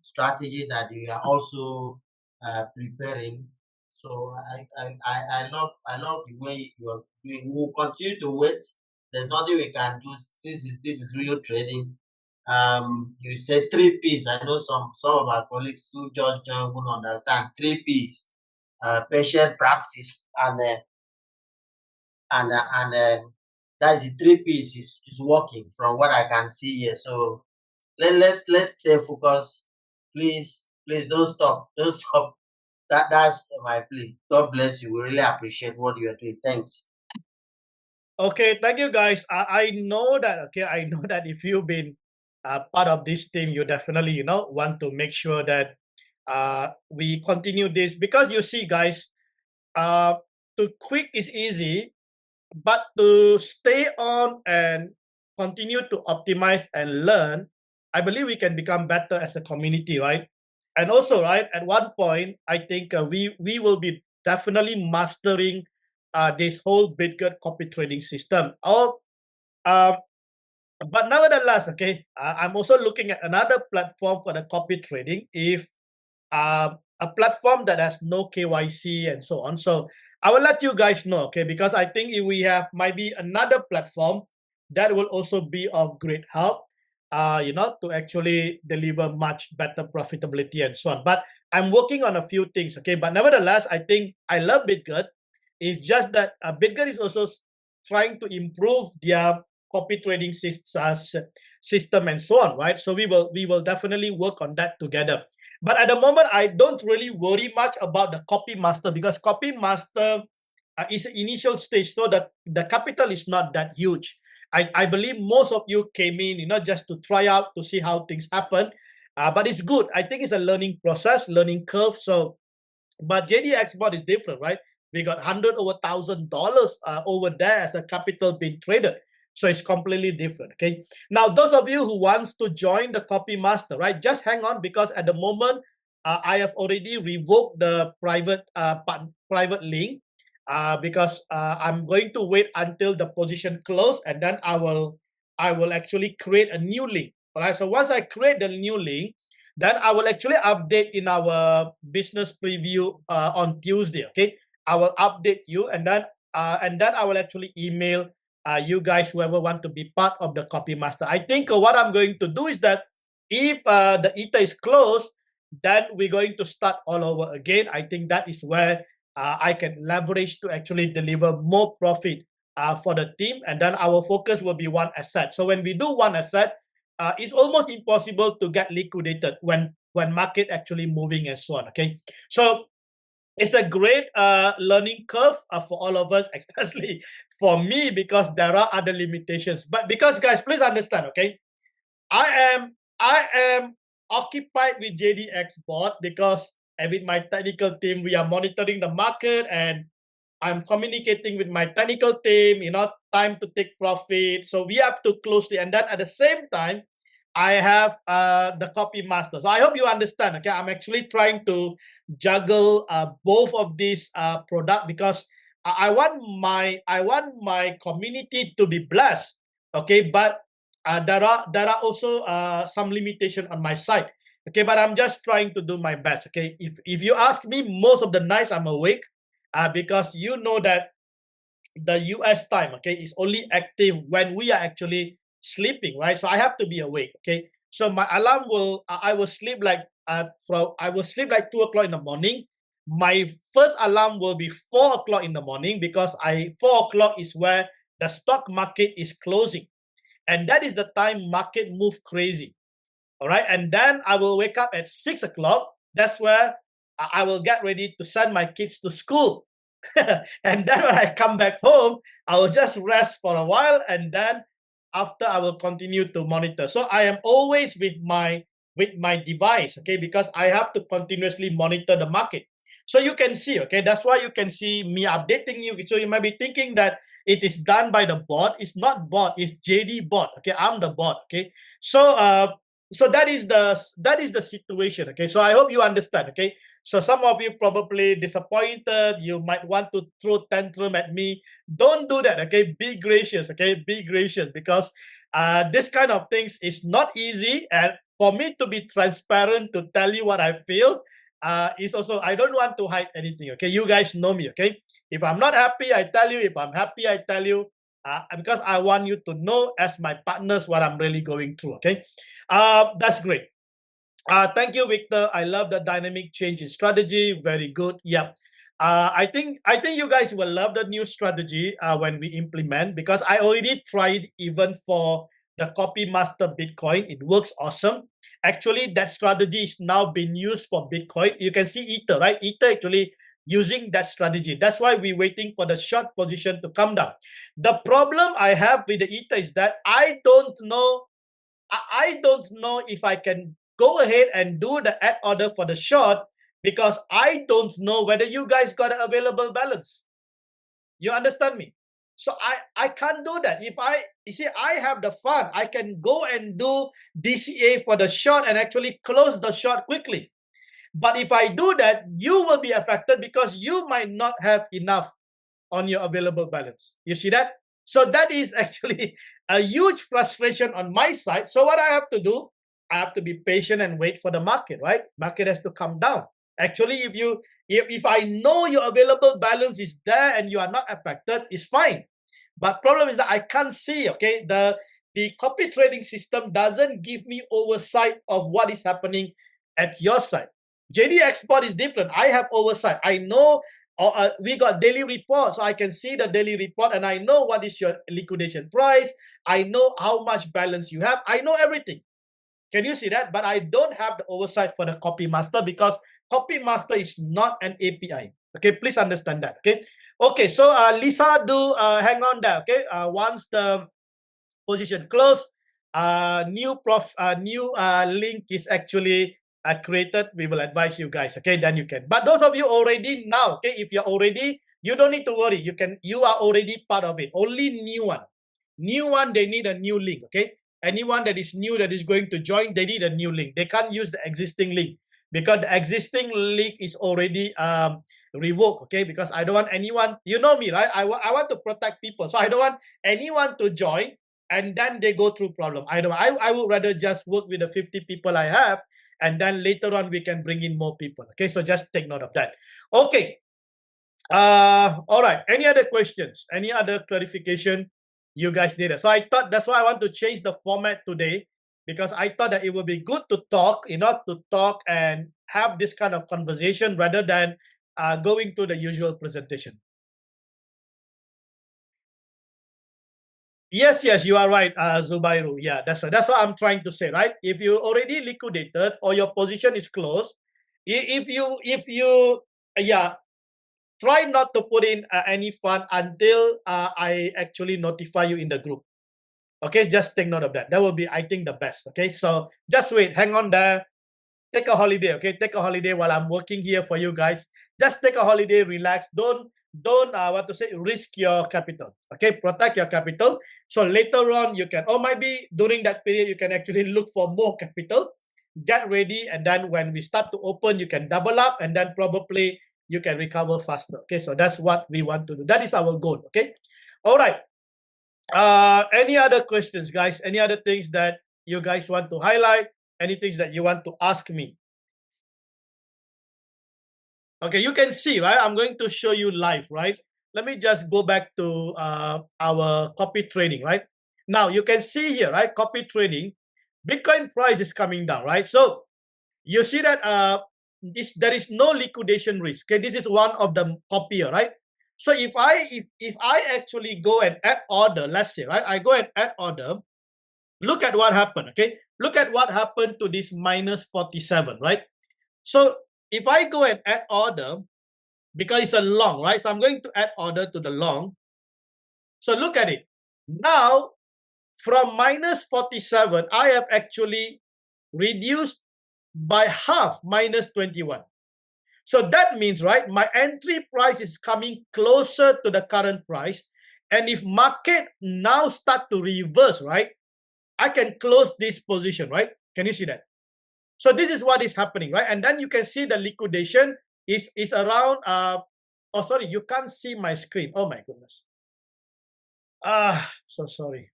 strategy that you are also preparing. So I love the way you are doing. We'll continue to wait. There's nothing we can do. This is real trading. You said 3 P's. I know some of our colleagues who just joined won't understand 3 P's. Patient, practice, and that's the 3 P's is working from what I can see here. So let's stay focused. Please don't stop. Don't stop. That's my plea. God bless you. We really appreciate what you are doing. Thanks. Okay, thank you guys. I know that. Okay, I know that if you've been part of this team, you definitely want to make sure that we continue this, because you see, guys, to quit is easy, but to stay on and continue to optimize and learn, I believe we can become better as a community, right? And also, right, at one point, I think we will be definitely mastering this whole Bitget copy trading system. Uh, but nevertheless, okay, I'm also looking at another platform for the copy trading. If a platform that has no KYC and so on. So I will let you guys know, okay, because I think if we have might be another platform that will also be of great help, to actually deliver much better profitability and so on. But I'm working on a few things, okay. But nevertheless, I think I love Bitget. It's just that Bitget is also trying to improve their copy trading system and so on, right? So we will definitely work on that together. But at the moment, I don't really worry much about the copy master, because copy master is an initial stage, so that the capital is not that huge. I believe most of you came in, just to try out to see how things happen. But it's good. I think it's a learning process, learning curve. So, but JD Export is different, right? We got $100,000 over there as a capital being traded. So it's completely different, okay? Now, those of you who wants to join the Copy Master, right, just hang on, because at the moment, I have already revoked the private link, because I'm going to wait until the position close, and then I will actually create a new link. All right, so once I create the new link, Then I will actually update in our business preview on Tuesday. Okay, I will update you, and then I will actually email you guys, whoever want to be part of the copy master. I think what I'm going to do is that if the Ether is closed, then we're going to start all over again. I think that is where I can leverage to actually deliver more profit for the team, and then our focus will be one asset. So when we do one asset, it's almost impossible to get liquidated when market actually moving and so on. Okay, so it's a great learning curve for all of us, especially for me, because there are other limitations. But because, guys, please understand, okay, I am occupied with JDX bot because with my technical team, we are monitoring the market, and I'm communicating with my technical team, time to take profit. So we have to closely, and then at the same time, I have the copy master. So I hope you understand. Okay, I'm actually trying to juggle both of these product because I want my community to be blessed. Okay, but there are also some limitation on my side. Okay, but I'm just trying to do my best. Okay, if you ask me, most of the nights I'm awake because you know that the US time, okay, is only active when we are actually sleeping, right? So I have to be awake, okay? So my alarm I will sleep like 2 o'clock in the morning. My first alarm will be 4 o'clock in the morning because 4 o'clock is where the stock market is closing. And that is the time market move crazy. All right. And then I will wake up at 6 o'clock. That's where I will get ready to send my kids to school. And then when I come back home, I will just rest for a while, and then after I will continue to monitor. So I am always with my device, okay, because I have to continuously monitor the market. So you can see, okay, that's why you can see me updating you. So you might be thinking that it is done by the bot. It's not bot, it's JD bot. Okay, I'm the bot. Okay, so so that is the situation. Okay, so I hope you understand. Okay, so some of you probably disappointed. You might want to throw tantrum at me. Don't do that. Okay, be gracious. Okay, be gracious because this kind of things is not easy. And for me to be transparent to tell you what I feel is also, I don't want to hide anything. Okay, you guys know me. Okay, if I'm not happy, I tell you. If I'm happy, I tell you. Because I want you to know as my partners what I'm really going through. Okay, that's great. Thank you, Victor. I love the dynamic change in strategy. Very good. Yep. I think you guys will love the new strategy when we implement, because I already tried even for the copy master Bitcoin. It works awesome. Actually, that strategy is now being used for Bitcoin. You can see Ether, right? Ether actually using that strategy. That's why we're waiting for the short position to come down. The problem I have with the Ether is that I don't know if I can go ahead and do the add order for the short, because I don't know whether you guys got an available balance. You understand me? So I can't do that. I have the fund, I can go and do DCA for the short and actually close the short quickly. But if I do that, you will be affected because you might not have enough on your available balance. You see that? So that is actually a huge frustration on my side. So what I have to do, I have to be patient and wait for the market, right? Market has to come down. Actually, if I know your available balance is there and you are not affected, it's fine. But problem is that I can't see, okay? The copy trading system doesn't give me oversight of what is happening at your side. JD Export is different. I have oversight. I know we got daily report, so I can see the daily report and I know what is your liquidation price. I know how much balance you have. I know everything. Can you see that? But I don't have the oversight for the copy master because copy master is not an API. Okay, please understand that. Okay, so Lisa, do hang on there. Okay, once the position closed, new link is actually created. We will advise you guys. Okay, then you can. But those of you already now, okay, if you're already, you don't need to worry. You are already part of it. Only new one, they need a new link. Okay, anyone that is new that is going to join, they need a new link. They can't use the existing link because the existing link is already revoked. Okay, because I don't want anyone. You know me, right? I want to protect people, so I don't want anyone to join and then they go through problem. I would rather just work with the 50 people I have, and then later on we can bring in more people. Okay, so just take note of that. Okay. All right. Any other questions? Any other clarification you guys needed? So I thought that's why I want to change the format today, because I thought that it would be good to talk, to talk and have this kind of conversation rather than going to the usual presentation. Yes, you are right, Zubairu. Yeah, that's right. That's what I'm trying to say, right? If you already liquidated or your position is closed, if you try not to put in any fund until I actually notify you in the group. Okay, just take note of that. That will be, I think, the best. Okay, so just wait, hang on there. Take a holiday. Okay, take a holiday while I'm working here for you guys. Just take a holiday, relax. Don't risk your capital. Okay, protect your capital. So later on you can, or maybe during that period you can actually look for more capital. Get ready, and then when we start to open, you can double up, and then probably you can recover faster. Okay, so that's what we want to do. That is our goal. Okay, all right. Any other questions, guys? Any other things that you guys want to highlight? Any things that you want to ask me? Okay, you can see, right? I'm going to show you live, right? Let me just go back to our copy trading, right? Now you can see here, right? Copy trading, Bitcoin price is coming down, right? So you see that there is no liquidation risk. Okay, this is one of the copier, right? So if I actually go and add order, let's say, right? I go and add order. Look at what happened. Okay, look at what happened to this minus 47, right? So if I go and add order, because it's a long, right? So I'm going to add order to the long. So look at it. Now, from minus 47, I have actually reduced by half, minus 21. So that means, right, my entry price is coming closer to the current price. And if market now start to reverse, right, I can close this position, right? Can you see that? So this is what is happening, right? And then you can see the liquidation is around, oh, sorry, you can't see my screen. Oh my goodness. So sorry.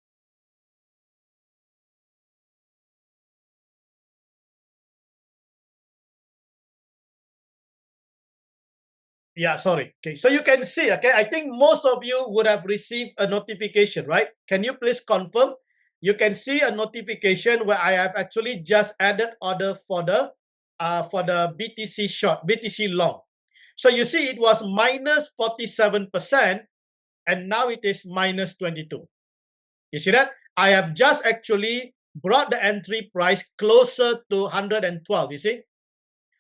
Yeah, sorry. Okay, so you can see, okay, I think most of you would have received a notification, right? Can you please confirm? You can see a notification where I have actually just added order for the BTC short, BTC long. So you see it was minus 47%, and now it is minus 22. You see that? I have just actually brought the entry price closer to 112, you see?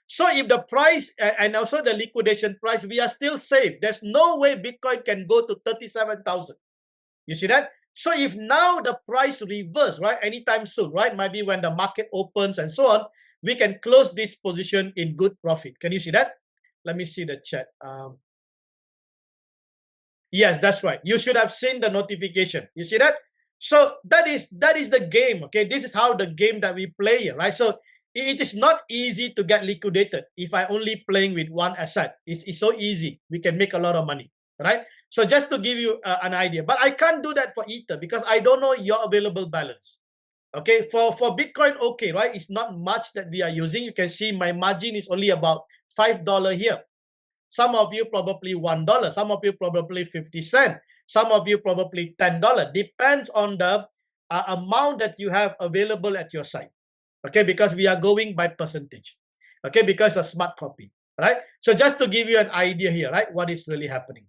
So if the price and also the liquidation price, we are still safe. There's no way Bitcoin can go to 37,000. You see that? So if now the price reverse, right, anytime soon, right, maybe when the market opens and so on, we can close this position in good profit. Can you see that? Let me see the chat. Yes, that's right. You should have seen the notification. You see that? So that is the game. Okay, this is how the game that we play here, right? So it is not easy to get liquidated if I only playing with one asset. It's so easy. We can make a lot of money, right? So just to give you an idea, but I can't do that for Ether because I don't know your available balance. Okay, for Bitcoin, okay, right? It's not much that we are using. You can see my margin is only about $5 here. Some of you probably $1. Some of you probably 50 cents. Some of you probably $10. Depends on the amount that you have available at your site. Okay, because we are going by percentage. Okay, because a smart copy, right? So just to give you an idea here, right, what is really happening.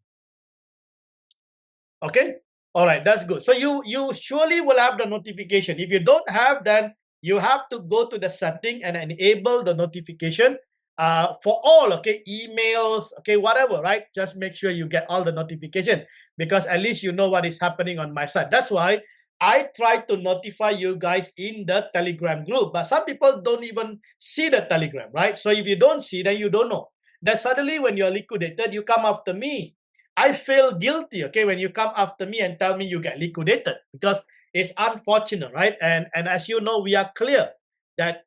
Okay, all right, that's good. So you surely will have the notification. If you don't have, then you have to go to the setting and enable the notification for all, okay, emails, okay, whatever, right? Just make sure you get all the notification because at least you know what is happening on my side. That's why I try to notify you guys in the Telegram group, but some people don't even see the Telegram, right? So if you don't see, then you don't know. Then suddenly when you're liquidated, you come after me. I feel guilty, okay, when you come after me and tell me you get liquidated because it's unfortunate, right? And as you know, we are clear that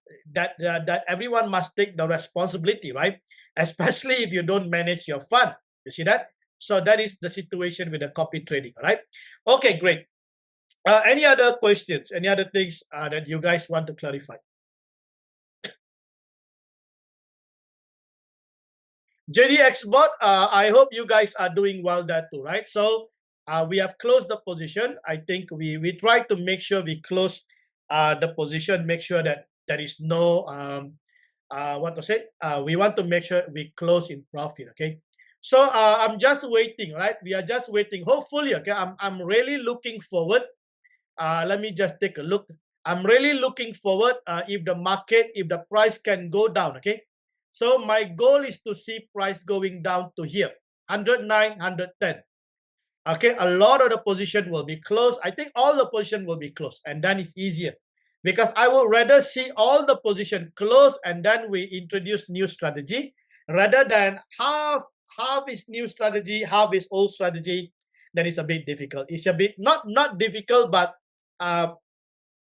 everyone must take the responsibility, right? Especially if you don't manage your fund. You see that? So that is the situation with the copy trading, right? Okay, great. Any other questions? Any other things that you guys want to clarify? JD Export, I hope you guys are doing well there too, right? So we have closed the position. I think we try to make sure we close the position, make sure that there is no what to say. We want to make sure we close in profit. Okay. So I'm just waiting, right? We are just waiting. Hopefully, okay. I'm really looking forward. Let me just take a look. I'm really looking forward if the market, if the price can go down. Okay. So my goal is to see price going down to here, 109, 110. Okay, a lot of the position will be closed. I think all the position will be closed, and then it's easier because I would rather see all the position closed and then we introduce new strategy rather than half is new strategy, half is old strategy. Then it's a bit difficult. It's a bit not difficult, but uh,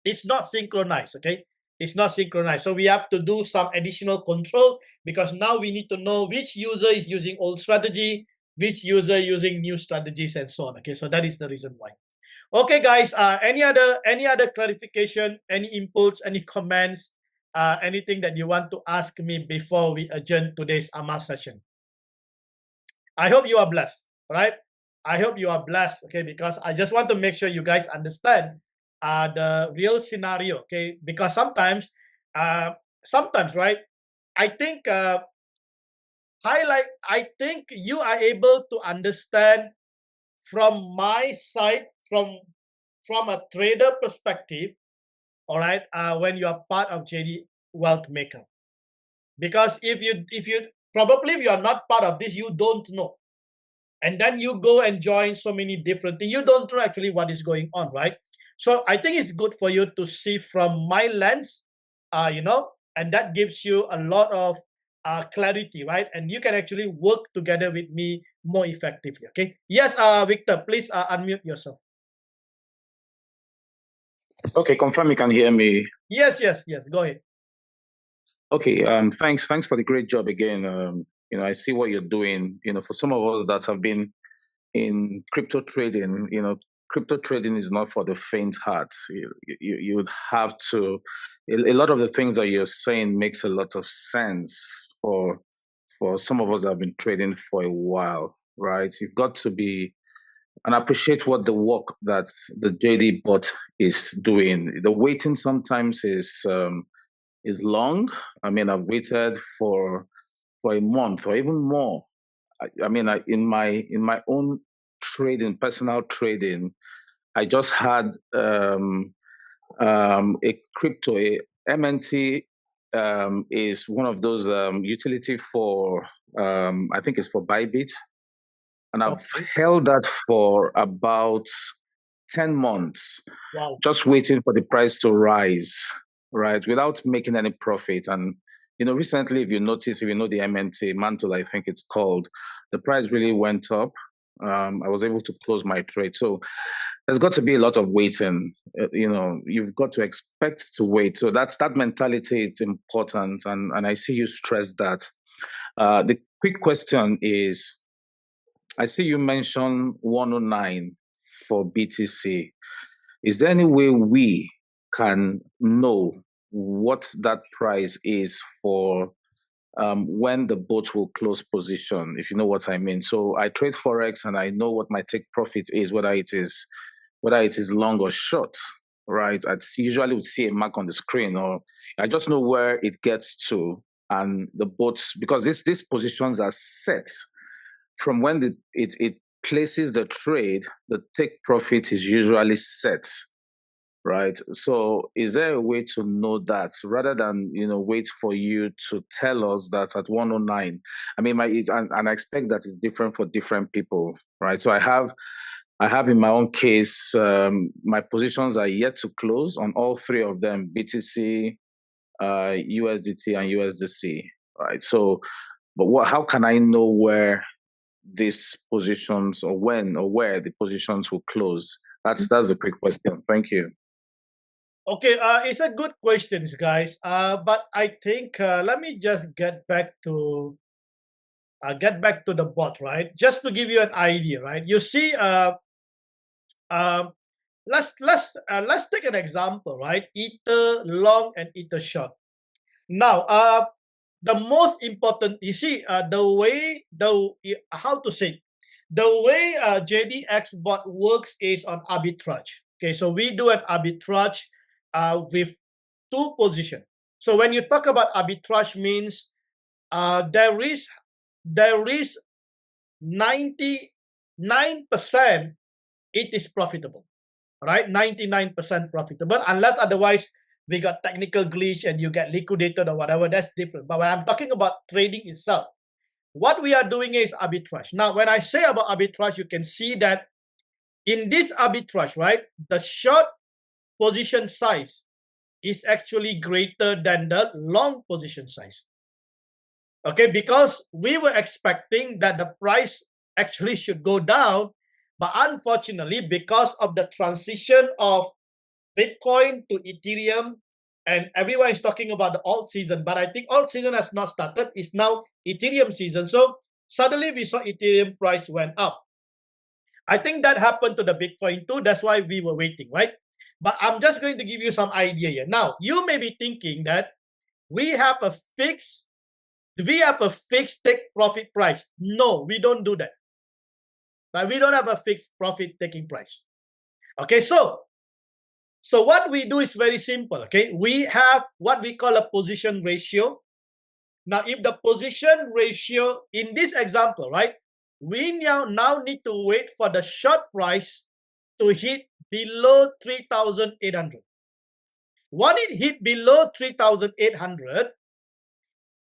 it's not synchronized. Okay, it's not synchronized. So we have to do some additional control because now we need to know which user is using old strategy, which user using new strategies, and so on. Okay, so that is the reason why. Okay, guys. Any other clarification, any inputs, any comments, anything that you want to ask me before we adjourn today's AMA session? I hope you are blessed, right? I hope you are blessed, okay, because I just want to make sure you guys understand the real scenario, okay? Because sometimes, right, I think I think you are able to understand from my side, from a trader perspective, all right, when you are part of JD Wealth Maker. Because if you probably if you are not part of this, you don't know. And then you go and join so many different things. You don't know actually what is going on, right? So I think it's good for you to see from my lens, and that gives you a lot of clarity, right? And you can actually work together with me more effectively. Okay. Yes, Victor, please unmute yourself. Okay, confirm you can hear me. Yes. Go ahead. Okay. Thanks for the great job again. I see what you're doing. For some of us that have been in crypto trading, crypto trading is not for the faint heart. You would have to. A lot of the things that you're saying makes a lot of sense for some of us that have been trading for a while, right? You've got to be and appreciate what the work that the JD bot is doing. The waiting sometimes is long. I mean, I've waited for a month or even more. In my own trading, personal trading, I just had a crypto, a MNT is one of those utility for I think it's for Bybit, and I've held that for about 10 months. Wow. Just waiting for the price to rise, right, without making any profit. And recently, if you know the MNT Mantle, I think it's called, the price really went up. I was able to close my trade. So there's got to be a lot of waiting. You've got to expect to wait. So that mentality is important, and I see you stress that. The quick question is, I see you mention 109 for BTC. Is there any way we can know what that price is for when the boat will close position, if you know what I mean? So I trade Forex and I know what my take profit is, whether it is long or short, right? Usually would see a mark on the screen, or I just know where it gets to, and the boats, because these positions are set from when it places the trade, the take profit is usually set, right? So is there a way to know that rather than wait for you to tell us that at 109? I mean, and I expect that it's different for different people, right? So I have in my own case, my positions are yet to close on all three of them: BTC, USDT, and USDC, right? So, but how can I know where these positions, or when or where the positions will close? That's the quick question. Thank you. Okay, it's a good question, guys. But I think let me just get back to the bot, right? Just to give you an idea, right? You see, let's take an example, right? Ether long and Ether short. Now, the most important, you see, the way, how to say, the way JDX bot works is on arbitrage. Okay, so we do an arbitrage with two positions. So when you talk about arbitrage means there is 99% it is profitable, right? 99% profitable, unless otherwise we got technical glitch and you get liquidated or whatever, that's different. But when I'm talking about trading itself, what we are doing is arbitrage. Now, when I say about arbitrage, you can see that in this arbitrage, right, the short position size is actually greater than the long position size. Okay, because we were expecting that the price actually should go down, but unfortunately, because of the transition of Bitcoin to Ethereum, and everyone is talking about the alt season, but I think alt season has not started. It's now Ethereum season. So suddenly we saw Ethereum price went up. I think that happened to the Bitcoin too. That's why we were waiting, right? But I'm just going to give you some idea here. Now, you may be thinking that we have a fixed take profit price. No, we don't do that. Right? We don't have a fixed profit taking price. Okay, so what we do is very simple. Okay, we have what we call a position ratio. Now, if the position ratio in this example, right, we now need to wait for the short price to hit below 3,800. When it hit below 3,800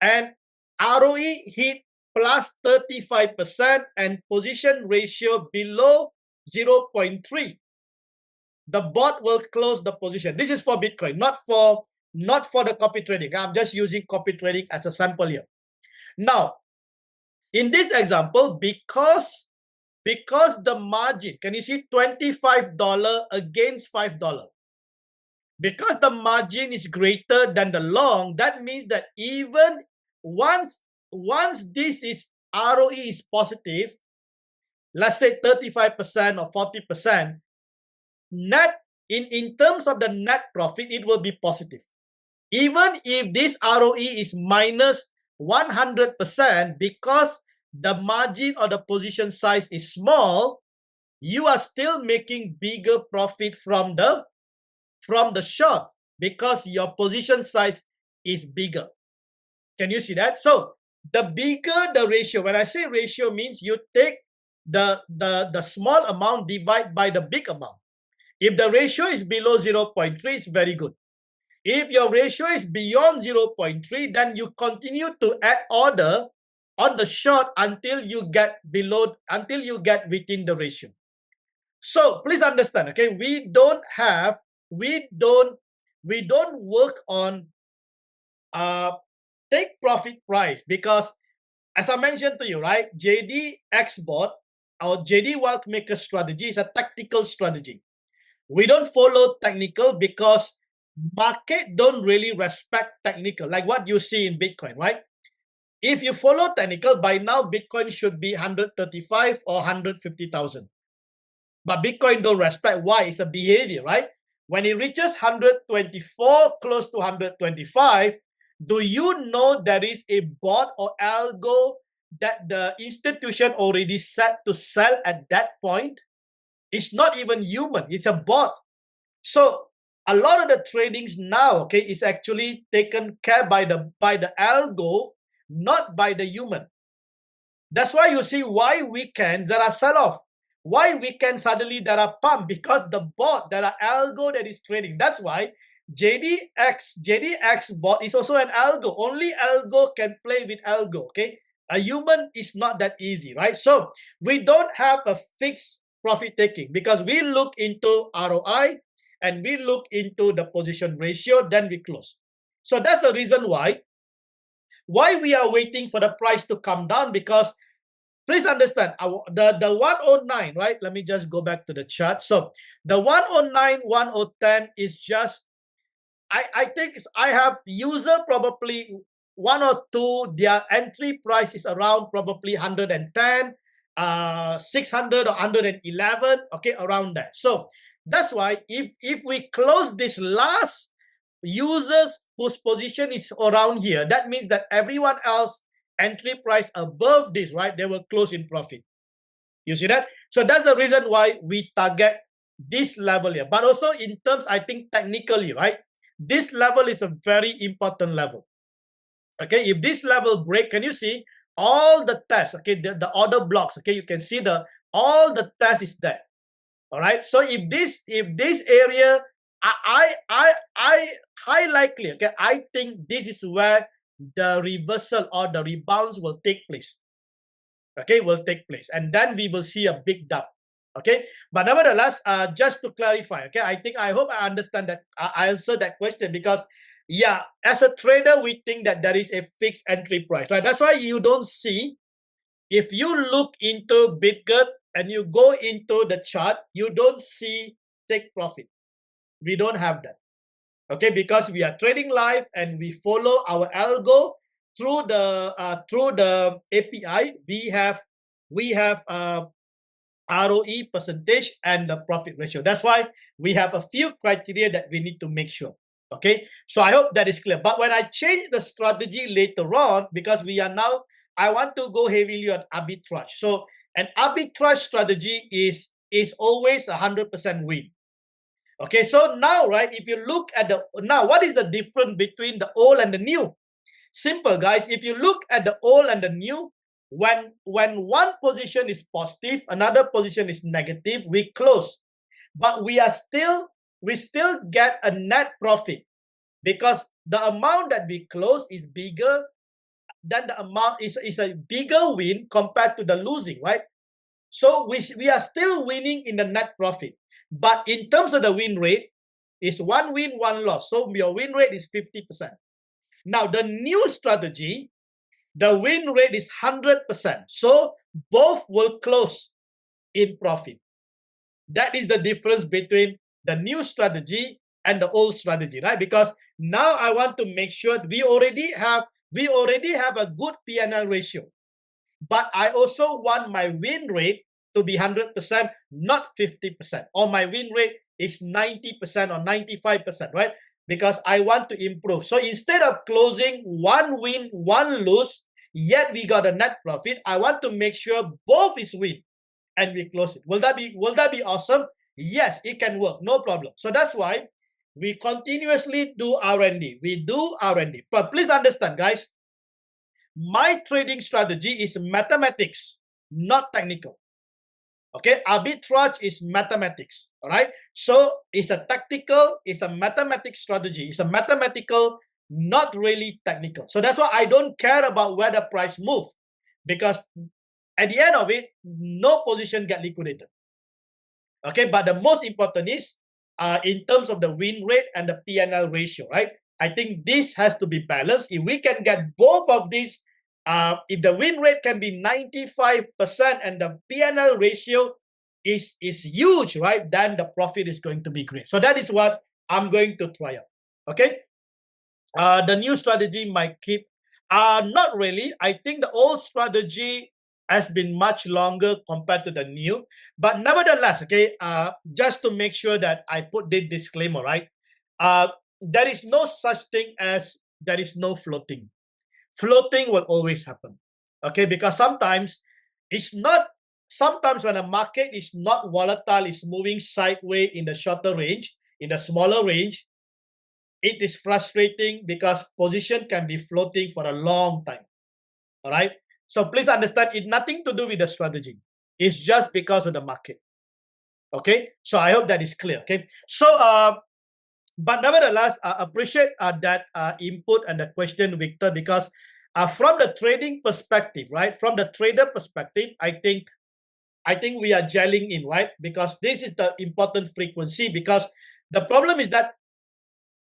and ROE hit plus 35% and position ratio below 0.3, the bot will close the position. This is for Bitcoin, not for the copy trading. I'm just using copy trading as a sample here. Now, in this example, because the margin, can you see $25 against $5? Because the margin is greater than the long, that means that even once this is ROE is positive, let's say 35% or 40%, net in terms of the net profit, it will be positive. Even if this ROE is minus 100%, because the margin or the position size is small, you are still making bigger profit from the short because your position size is bigger. Can you see that? So the bigger the ratio, when I say ratio means you take the small amount divide by the big amount. If the ratio is below 0.3, it's very good. If your ratio is beyond 0.3, then you continue to add order on the short until you get within the ratio. So please understand, okay? We don't work on take profit price because, as I mentioned to you, right, JDX bot or JD Wealth Maker strategy is a tactical strategy. We don't follow technical because market don't really respect technical, like what you see in Bitcoin, right? If you follow technical, by now Bitcoin should be 135 or 150,000. But Bitcoin don't respect. Why? It's a behavior, right? When it reaches 124, close to 125, do you know there is a bot or algo that the institution already set to sell at that point? It's not even human. It's a bot. So a lot of the tradings now, okay, is actually taken care by the algo, not by the human. That's why you see why weekends there are sell-off. Why weekends suddenly there are pump? Because the bot, there are algo that is trading. That's why JDX bot is also an algo. Only algo can play with algo, okay? A human is not that easy, right? So we don't have a fixed profit taking because we look into ROI and we look into the position ratio, then we close. So that's the reason why we are waiting for the price to come down, because please understand, the 109, right? Let me just go back to the chart. So the 109, 1010 is just, I think I have user probably one or two, their entry price is around probably 110, 600 or 111, okay, around that. So that's why if we close this last users whose position is around here, that means that everyone else entry price above this, right? They will close in profit. You see that? So that's the reason why we target this level here. But also in terms, I think technically, right? This level is a very important level. Okay, if this level break, can you see all the tests? Okay, the order blocks. Okay, you can see all the test is there. All right. So if this area, I high likely, okay, I think this is where the reversal or the rebounds will take place. Okay, will take place, and then we will see a big dump. Okay, but nevertheless, just to clarify, okay, I hope I understand that I answered that question, because yeah, as a trader, we think that there is a fixed entry price, right? That's why you don't see, if you look into Bitget and you go into the chart, you don't see take profit. We don't have that. Okay, because we are trading live and we follow our algo through the API. We have ROE percentage and the profit ratio. That's why we have a few criteria that we need to make sure. Okay, so I hope that is clear. But when I change the strategy later on, because we are now, I want to go heavily on arbitrage. So an arbitrage strategy is always 100% win. Okay, so now, right, if you look at what is the difference between the old and the new? Simple, guys. If you look at the old and the new, when one position is positive, another position is negative, we close. But we still get a net profit, because the amount that we close is bigger than the amount, is a bigger win compared to the losing, right? So we are still winning in the net profit. But in terms of the win rate, it's 1 win, 1 loss. So your win rate is 50%. Now, the new strategy, the win rate is 100%. So both will close in profit. That is the difference between the new strategy and the old strategy, right? Because now I want to make sure we already have a good P&L ratio. But I also want my win rate to be 100%, not 50%. Or my win rate is 90% or 95%, right? Because I want to improve. So instead of closing 1 win, 1 lose, yet we got a net profit, I want to make sure both is win and we close it. Will that be awesome? Yes, it can work, no problem. So that's why we continuously do R&D. We do R&D. But please understand, guys, my trading strategy is mathematics, not technical. Okay, arbitrage is mathematics. All right, so it's a tactical, it's a mathematics strategy. It's a mathematical, not really technical. So that's why I don't care about where the price move, because at the end of it, no position get liquidated. Okay, but the most important is in terms of the win rate and the P&L ratio, right? I think this has to be balanced. If we can get both of these, if the win rate can be 95% and the P&L ratio is huge, right? Then the profit is going to be great. So that is what I'm going to try out. Okay. The new strategy might keep, not really. I think the old strategy has been much longer compared to the new, but nevertheless, okay, just to make sure that I put the disclaimer, right? There is no such thing as there is no floating. Floating will always happen, okay? Because sometimes when a market is not volatile, it's moving sideways in the shorter range, in the smaller range, it is frustrating because position can be floating for a long time. All right. So please understand, it's nothing to do with the strategy. It's just because of the market. Okay. So I hope that is clear. Okay. So, but nevertheless, I appreciate that input and the question, Victor, because from the trading perspective, right? From the trader perspective, I think we are gelling in, right? Because this is the important frequency. Because the problem is that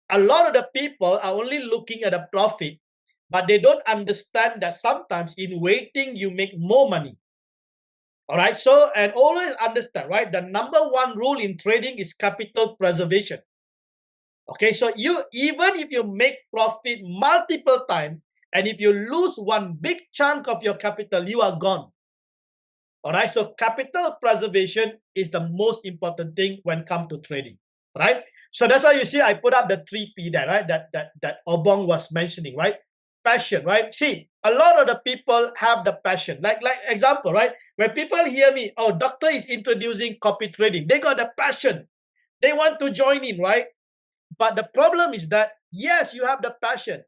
a lot of the people are only looking at a profit, but they don't understand that sometimes in waiting, you make more money. All right. So, and always understand, right? The number one rule in trading is capital preservation. Okay. So even if you make profit multiple times, and if you lose one big chunk of your capital, you are gone. All right. So capital preservation is the most important thing when it comes to trading. Right. So that's why you see I put up the 3P there, right? That Obong was mentioning, right? Passion, right? See, a lot of the people have the passion. Like example, right? When people hear me, oh, doctor is introducing copy trading, they got the passion. They want to join in, right? But the problem is that, yes, you have the passion.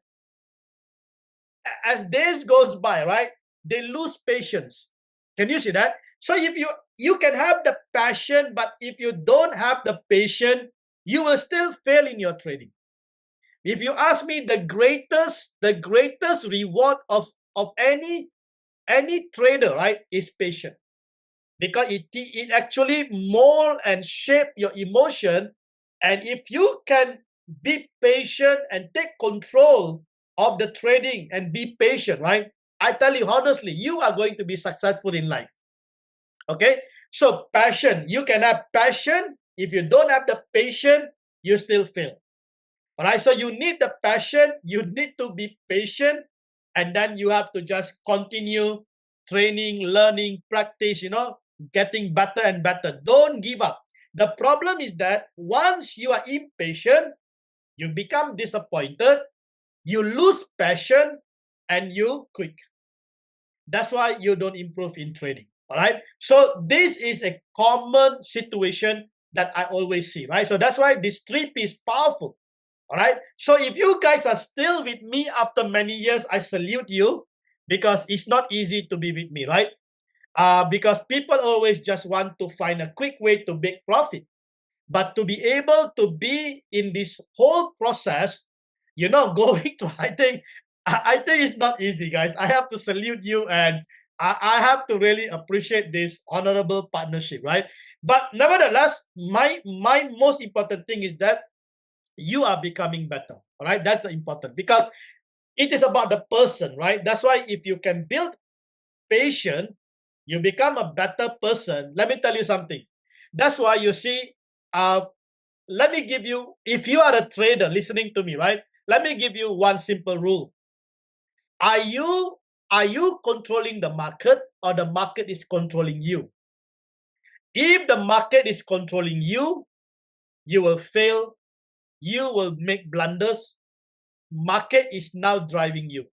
As days goes by, right? They lose patience. Can you see that? So if you can have the passion, but if you don't have the patience, you will still fail in your trading. If you ask me, the greatest reward of any trader, right, is patience, because it actually mold and shape your emotion. And if you can be patient and take control of the trading and be patient, right, I tell you honestly, you are going to be successful in life. Okay, so passion, you can have passion. If you don't have the patience, you still fail. All right, so you need the passion, you need to be patient, and then you have to just continue training, learning, practice, getting better and better. Don't give up. The problem is that once you are impatient, you become disappointed, you lose passion, and you quit. That's why you don't improve in trading. All right. So this is a common situation that I always see, right? So that's why this 3P is powerful. All right. So if you guys are still with me after many years, I salute you, because it's not easy to be with me, right? Because people always just want to find a quick way to make profit. But to be able to be in this whole process, going to, I think it's not easy, guys. I have to salute you, and I have to really appreciate this honorable partnership, right? But nevertheless, my most important thing is that you are becoming better. All right, that's important, because it is about the person, right? That's why if you can build patience, you become a better person. Let me tell you something. That's why you see, let me give you, if you are a trader listening to me, right? Let me give you one simple rule. Are you controlling the market, or the market is controlling you? If the market is controlling you, you will fail, you will make blunders. Market is now driving you.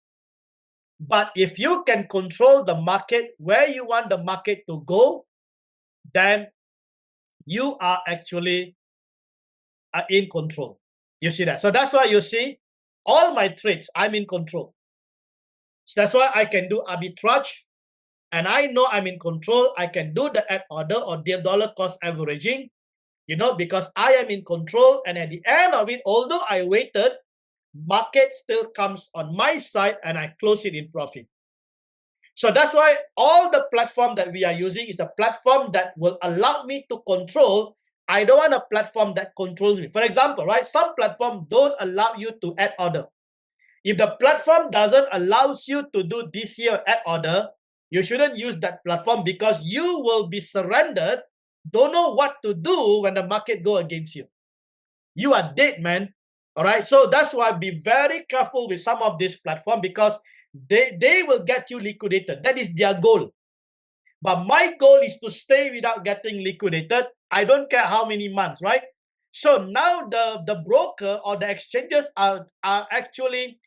But if you can control the market where you want the market to go, then you are actually in control. You see that? So that's why you see all my trades, I'm in control. So that's why I can do arbitrage, and I know I'm in control. I can do the at order or the dollar cost averaging, because I am in control. And at the end of it, although I waited, market still comes on my side and I close it in profit. So that's why all the platform that we are using is a platform that will allow me to control. I don't want a platform that controls me. For example, right, some platforms don't allow you to add order. If the platform doesn't allow you to do this here add order, you shouldn't use that platform, because you will be surrendered, don't know what to do when the market go against you. You are dead, man. All right. So that's why be very careful with some of this platform, because they will get you liquidated. That is their goal. But my goal is to stay without getting liquidated. I don't care how many months, right? So now the broker or the exchanges are actually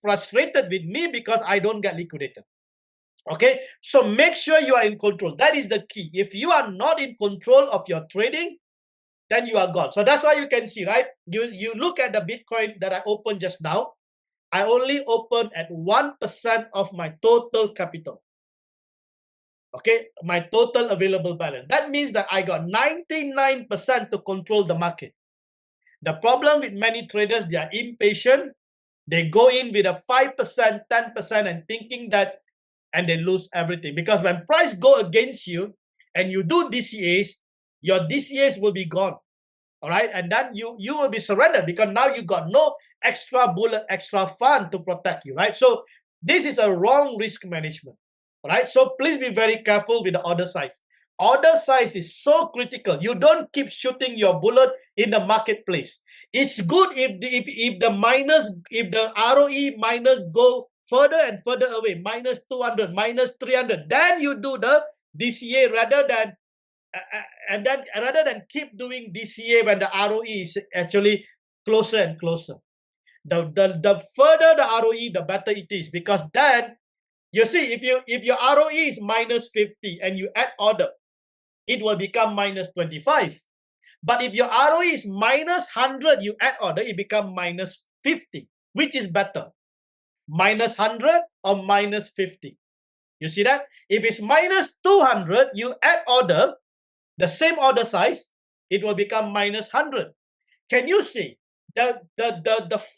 frustrated with me because I don't get liquidated. Okay, so make sure you are in control. That is the key. If you are not in control of your trading, then you are gone. So that's why you can see, right? You look at the Bitcoin that I opened just now. I only opened at 1% of my total capital. Okay, my total available balance. That means that I got 99% to control the market. The problem with many traders, they are impatient. They go in with a 5%, 10% and thinking that, and they lose everything. Because when price go against you and you do DCAs, your DCAs will be gone. All right, and then you will be surrendered, because now you got no extra bullet, extra fund to protect you, right? So this is a wrong risk management. All right, so please be very careful with the order size. Order size is so critical. You don't keep shooting your bullet in the marketplace. It's good if the ROE minus go further and further away, minus 200, minus 300. Then you do the DCA rather than and then rather than keep doing DCA when the ROE is actually closer and closer. The further the ROE, the better it is, because then you see, if your ROE is minus 50 and you add order, it will become minus 25. But if your ROE is minus 100, you add order, it becomes minus 50. Which is better? Minus 100 or minus 50? You see that? If it's minus 200, you add order, the same order size, it will become minus 100. Can you see? The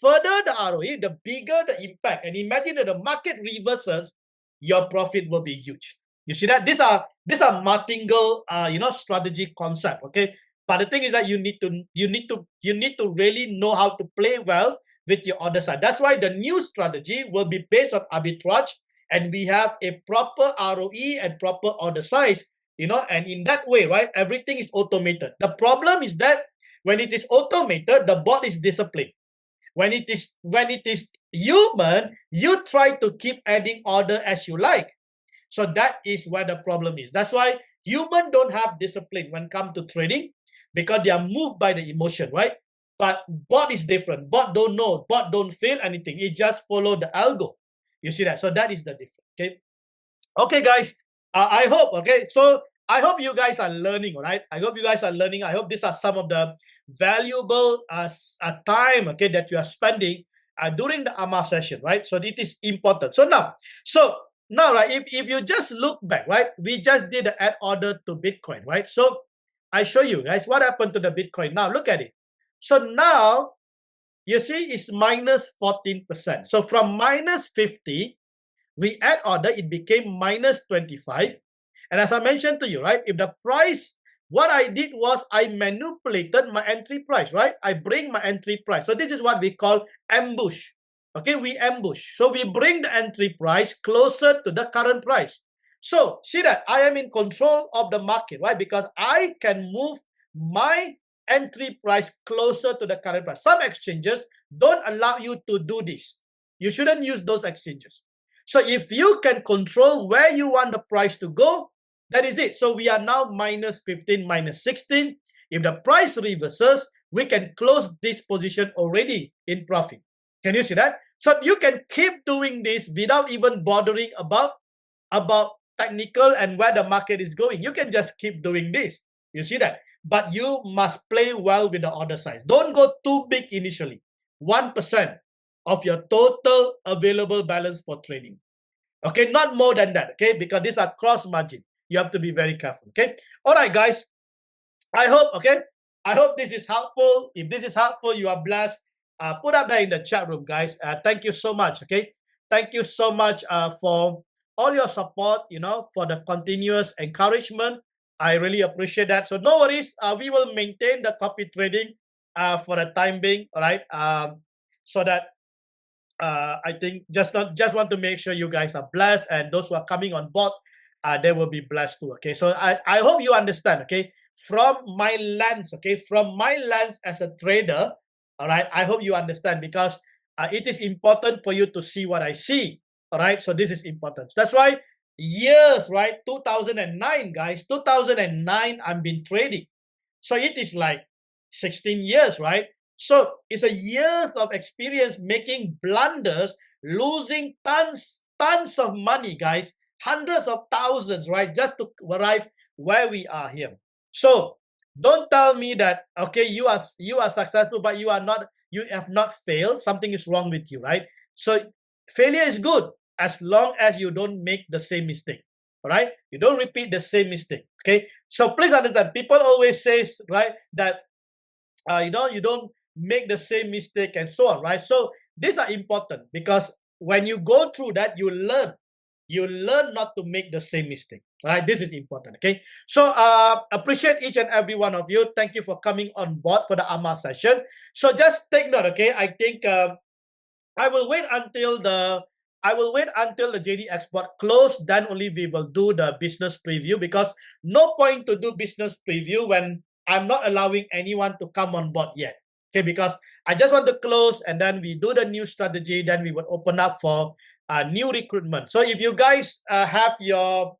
further the ROE, the bigger the impact. And imagine that the market reverses, your profit will be huge. You see that? These are martingale, strategy concept. Okay, but the thing is that you need to really know how to play well with your order side. That's why the new strategy will be based on arbitrage, and we have a proper ROE and proper order size. And in that way, right, everything is automated. The problem is that when it is automated, the bot is disciplined. When it is human, you try to keep adding order as you like. So that is where the problem is. That's why humans don't have discipline when it comes to trading, because they are moved by the emotion, right? But bot is different. Bot don't know. Bot don't feel anything. It just follow the algo. You see that? So that is the difference. Okay. Okay, guys. I hope. Okay. So I hope you guys are learning, right? I hope you guys are learning. I hope these are some of the valuable time, okay, that you are spending during the AMA session, right? So it is important. So now, right, if you just look back, right, we just did the add order to Bitcoin, right? So I show you guys what happened to the Bitcoin. Now look at it. So now you see it's minus 14%. So from minus 50, we add order, it became minus 25. And as I mentioned to you, right, if the price, what I did was I manipulated my entry price, right? I bring my entry price. So this is what we call ambush. Okay, we ambush. So we bring the entry price closer to the current price. So see that I am in control of the market, right? Because I can move my entry price closer to the current price. Some exchanges don't allow you to do this. You shouldn't use those exchanges. So if you can control where you want the price to go, that is it. So we are now minus 15, minus 16. If the price reverses, we can close this position already in profit. Can you see that? So you can keep doing this without even bothering about technical and where the market is going. You can just keep doing this. You see that? But you must play well with the order size. Don't go too big initially. 1% of your total available balance for trading. Okay, not more than that, okay? Because these are cross margin. You have to be very careful, okay? All right, guys. I hope, okay? I hope this is helpful. If this is helpful, you are blessed. Put up there in the chat room, guys. Thank you so much, okay? Thank you so much for all your support, for the continuous encouragement. I really appreciate that. So no worries. We will maintain the copy trading for the time being, all right? So that I think just want to make sure you guys are blessed, and those who are coming on board, they will be blessed too. Okay, so I hope you understand. Okay, from my lens, as a trader, all right. I hope you understand, because it is important for you to see what I see. All right, so this is important. That's why years, right? 2009, guys, 2009, I've been trading. So it is like 16 years, right? So it's a years of experience making blunders, losing tons of money, guys, hundreds of thousands, right? Just to arrive where we are here. So don't tell me that, okay, you are successful, but you have not failed. Something is wrong with you, right? So failure is good as long as you don't make the same mistake. All right, you don't repeat the same mistake. Okay, so please understand. People always say, right, that you don't make the same mistake and so on, right? So these are important, because when you go through that, you learn not to make the same mistake. All right, this is important. Okay, so appreciate each and every one of you. Thank you for coming on board for the AMA session. So just take note. Okay, I think I will wait until the JD Export close, then only we will do the business preview, because no point to do business preview when I'm not allowing anyone to come on board yet. Okay, because I just want to close, and then we do the new strategy, then we will open up for new recruitment. So if you guys have your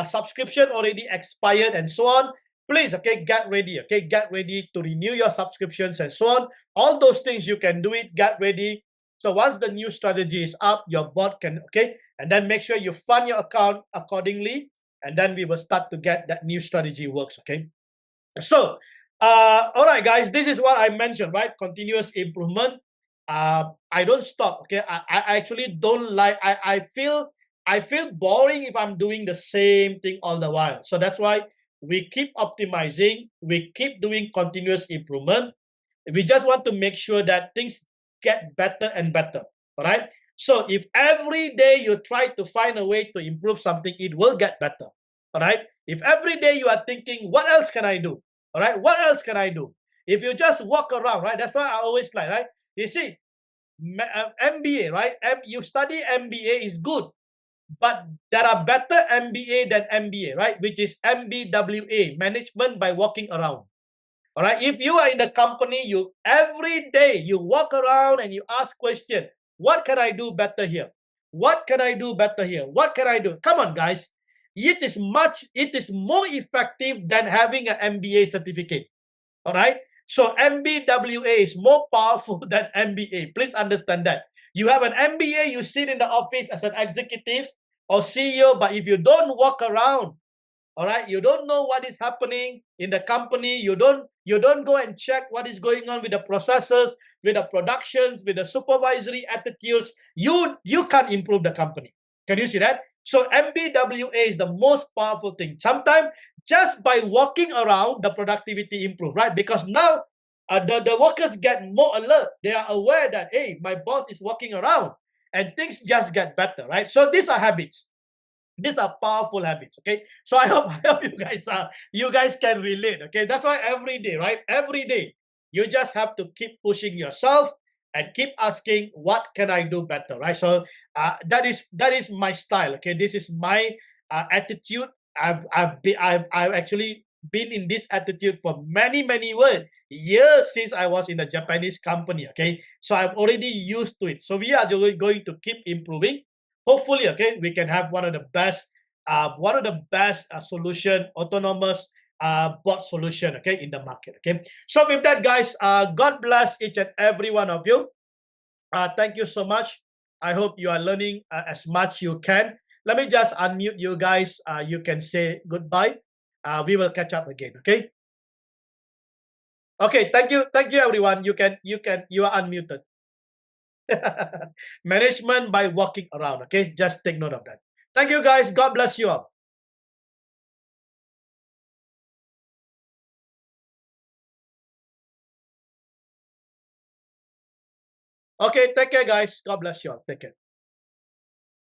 subscription already expired and so on, please, okay, get ready, okay, get ready to renew your subscriptions and so on. All those things you can do it, get ready. So once the new strategy is up, your bot can, okay, and then make sure you fund your account accordingly, and then we will start to get that new strategy works, okay? So, all right, guys, this is what I mentioned, right? Continuous improvement. I don't stop, okay? I actually don't like, I feel boring if I'm doing the same thing all the while. So that's why we keep optimizing, we keep doing continuous improvement. We just want to make sure that things get better and better, all right? So if every day you try to find a way to improve something, it will get better, all right? If every day you are thinking, what else can I do? All right, what else can I do? If you just walk around, right? That's why I always like, right? You see, MBA, right? You study MBA is good, but there are better MBA than MBA, right? Which is MBWA, management by walking around. All right. If you are in the company, you every day you walk around and you ask question, what can I do better here? What can I do better here? What can I do? Come on, guys. It is more effective than having an MBA certificate. All right. So MBWA is more powerful than MBA. Please understand that. You have an MBA, you sit in the office as an executive or CEO, but if you don't walk around, all right, you don't know what is happening in the company, you don't go and check what is going on with the processes, with the productions, with the supervisory attitudes, you can't improve the company. Can you see that? So MBWA is the most powerful thing. Sometimes just by walking around, the productivity improves, right? Because now the workers get more alert. They are aware that, hey, my boss is walking around, and things just get better, right? So these are habits. These are powerful habits, okay? So I hope you guys can relate, okay? That's why every day, right? Every day, you just have to keep pushing yourself and keep asking, what can I do better, right? So that is my style, okay? This is my attitude. I've actually been in this attitude for many years since I was in a Japanese company, okay? So I'm already used to it. So we are going to keep improving. Hopefully, okay, we can have one of the best solution, autonomous bot solution, okay, in the market, okay. So with that, guys, God bless each and every one of you. Thank you so much. I hope you are learning as much you can. Let me just unmute you guys. You can say goodbye. We will catch up again, okay. Okay, thank you, everyone. You are unmuted. Management by walking around, okay? Just take note of that. Thank you, guys. God bless you all. Okay, take care, guys. God bless you all. Take care.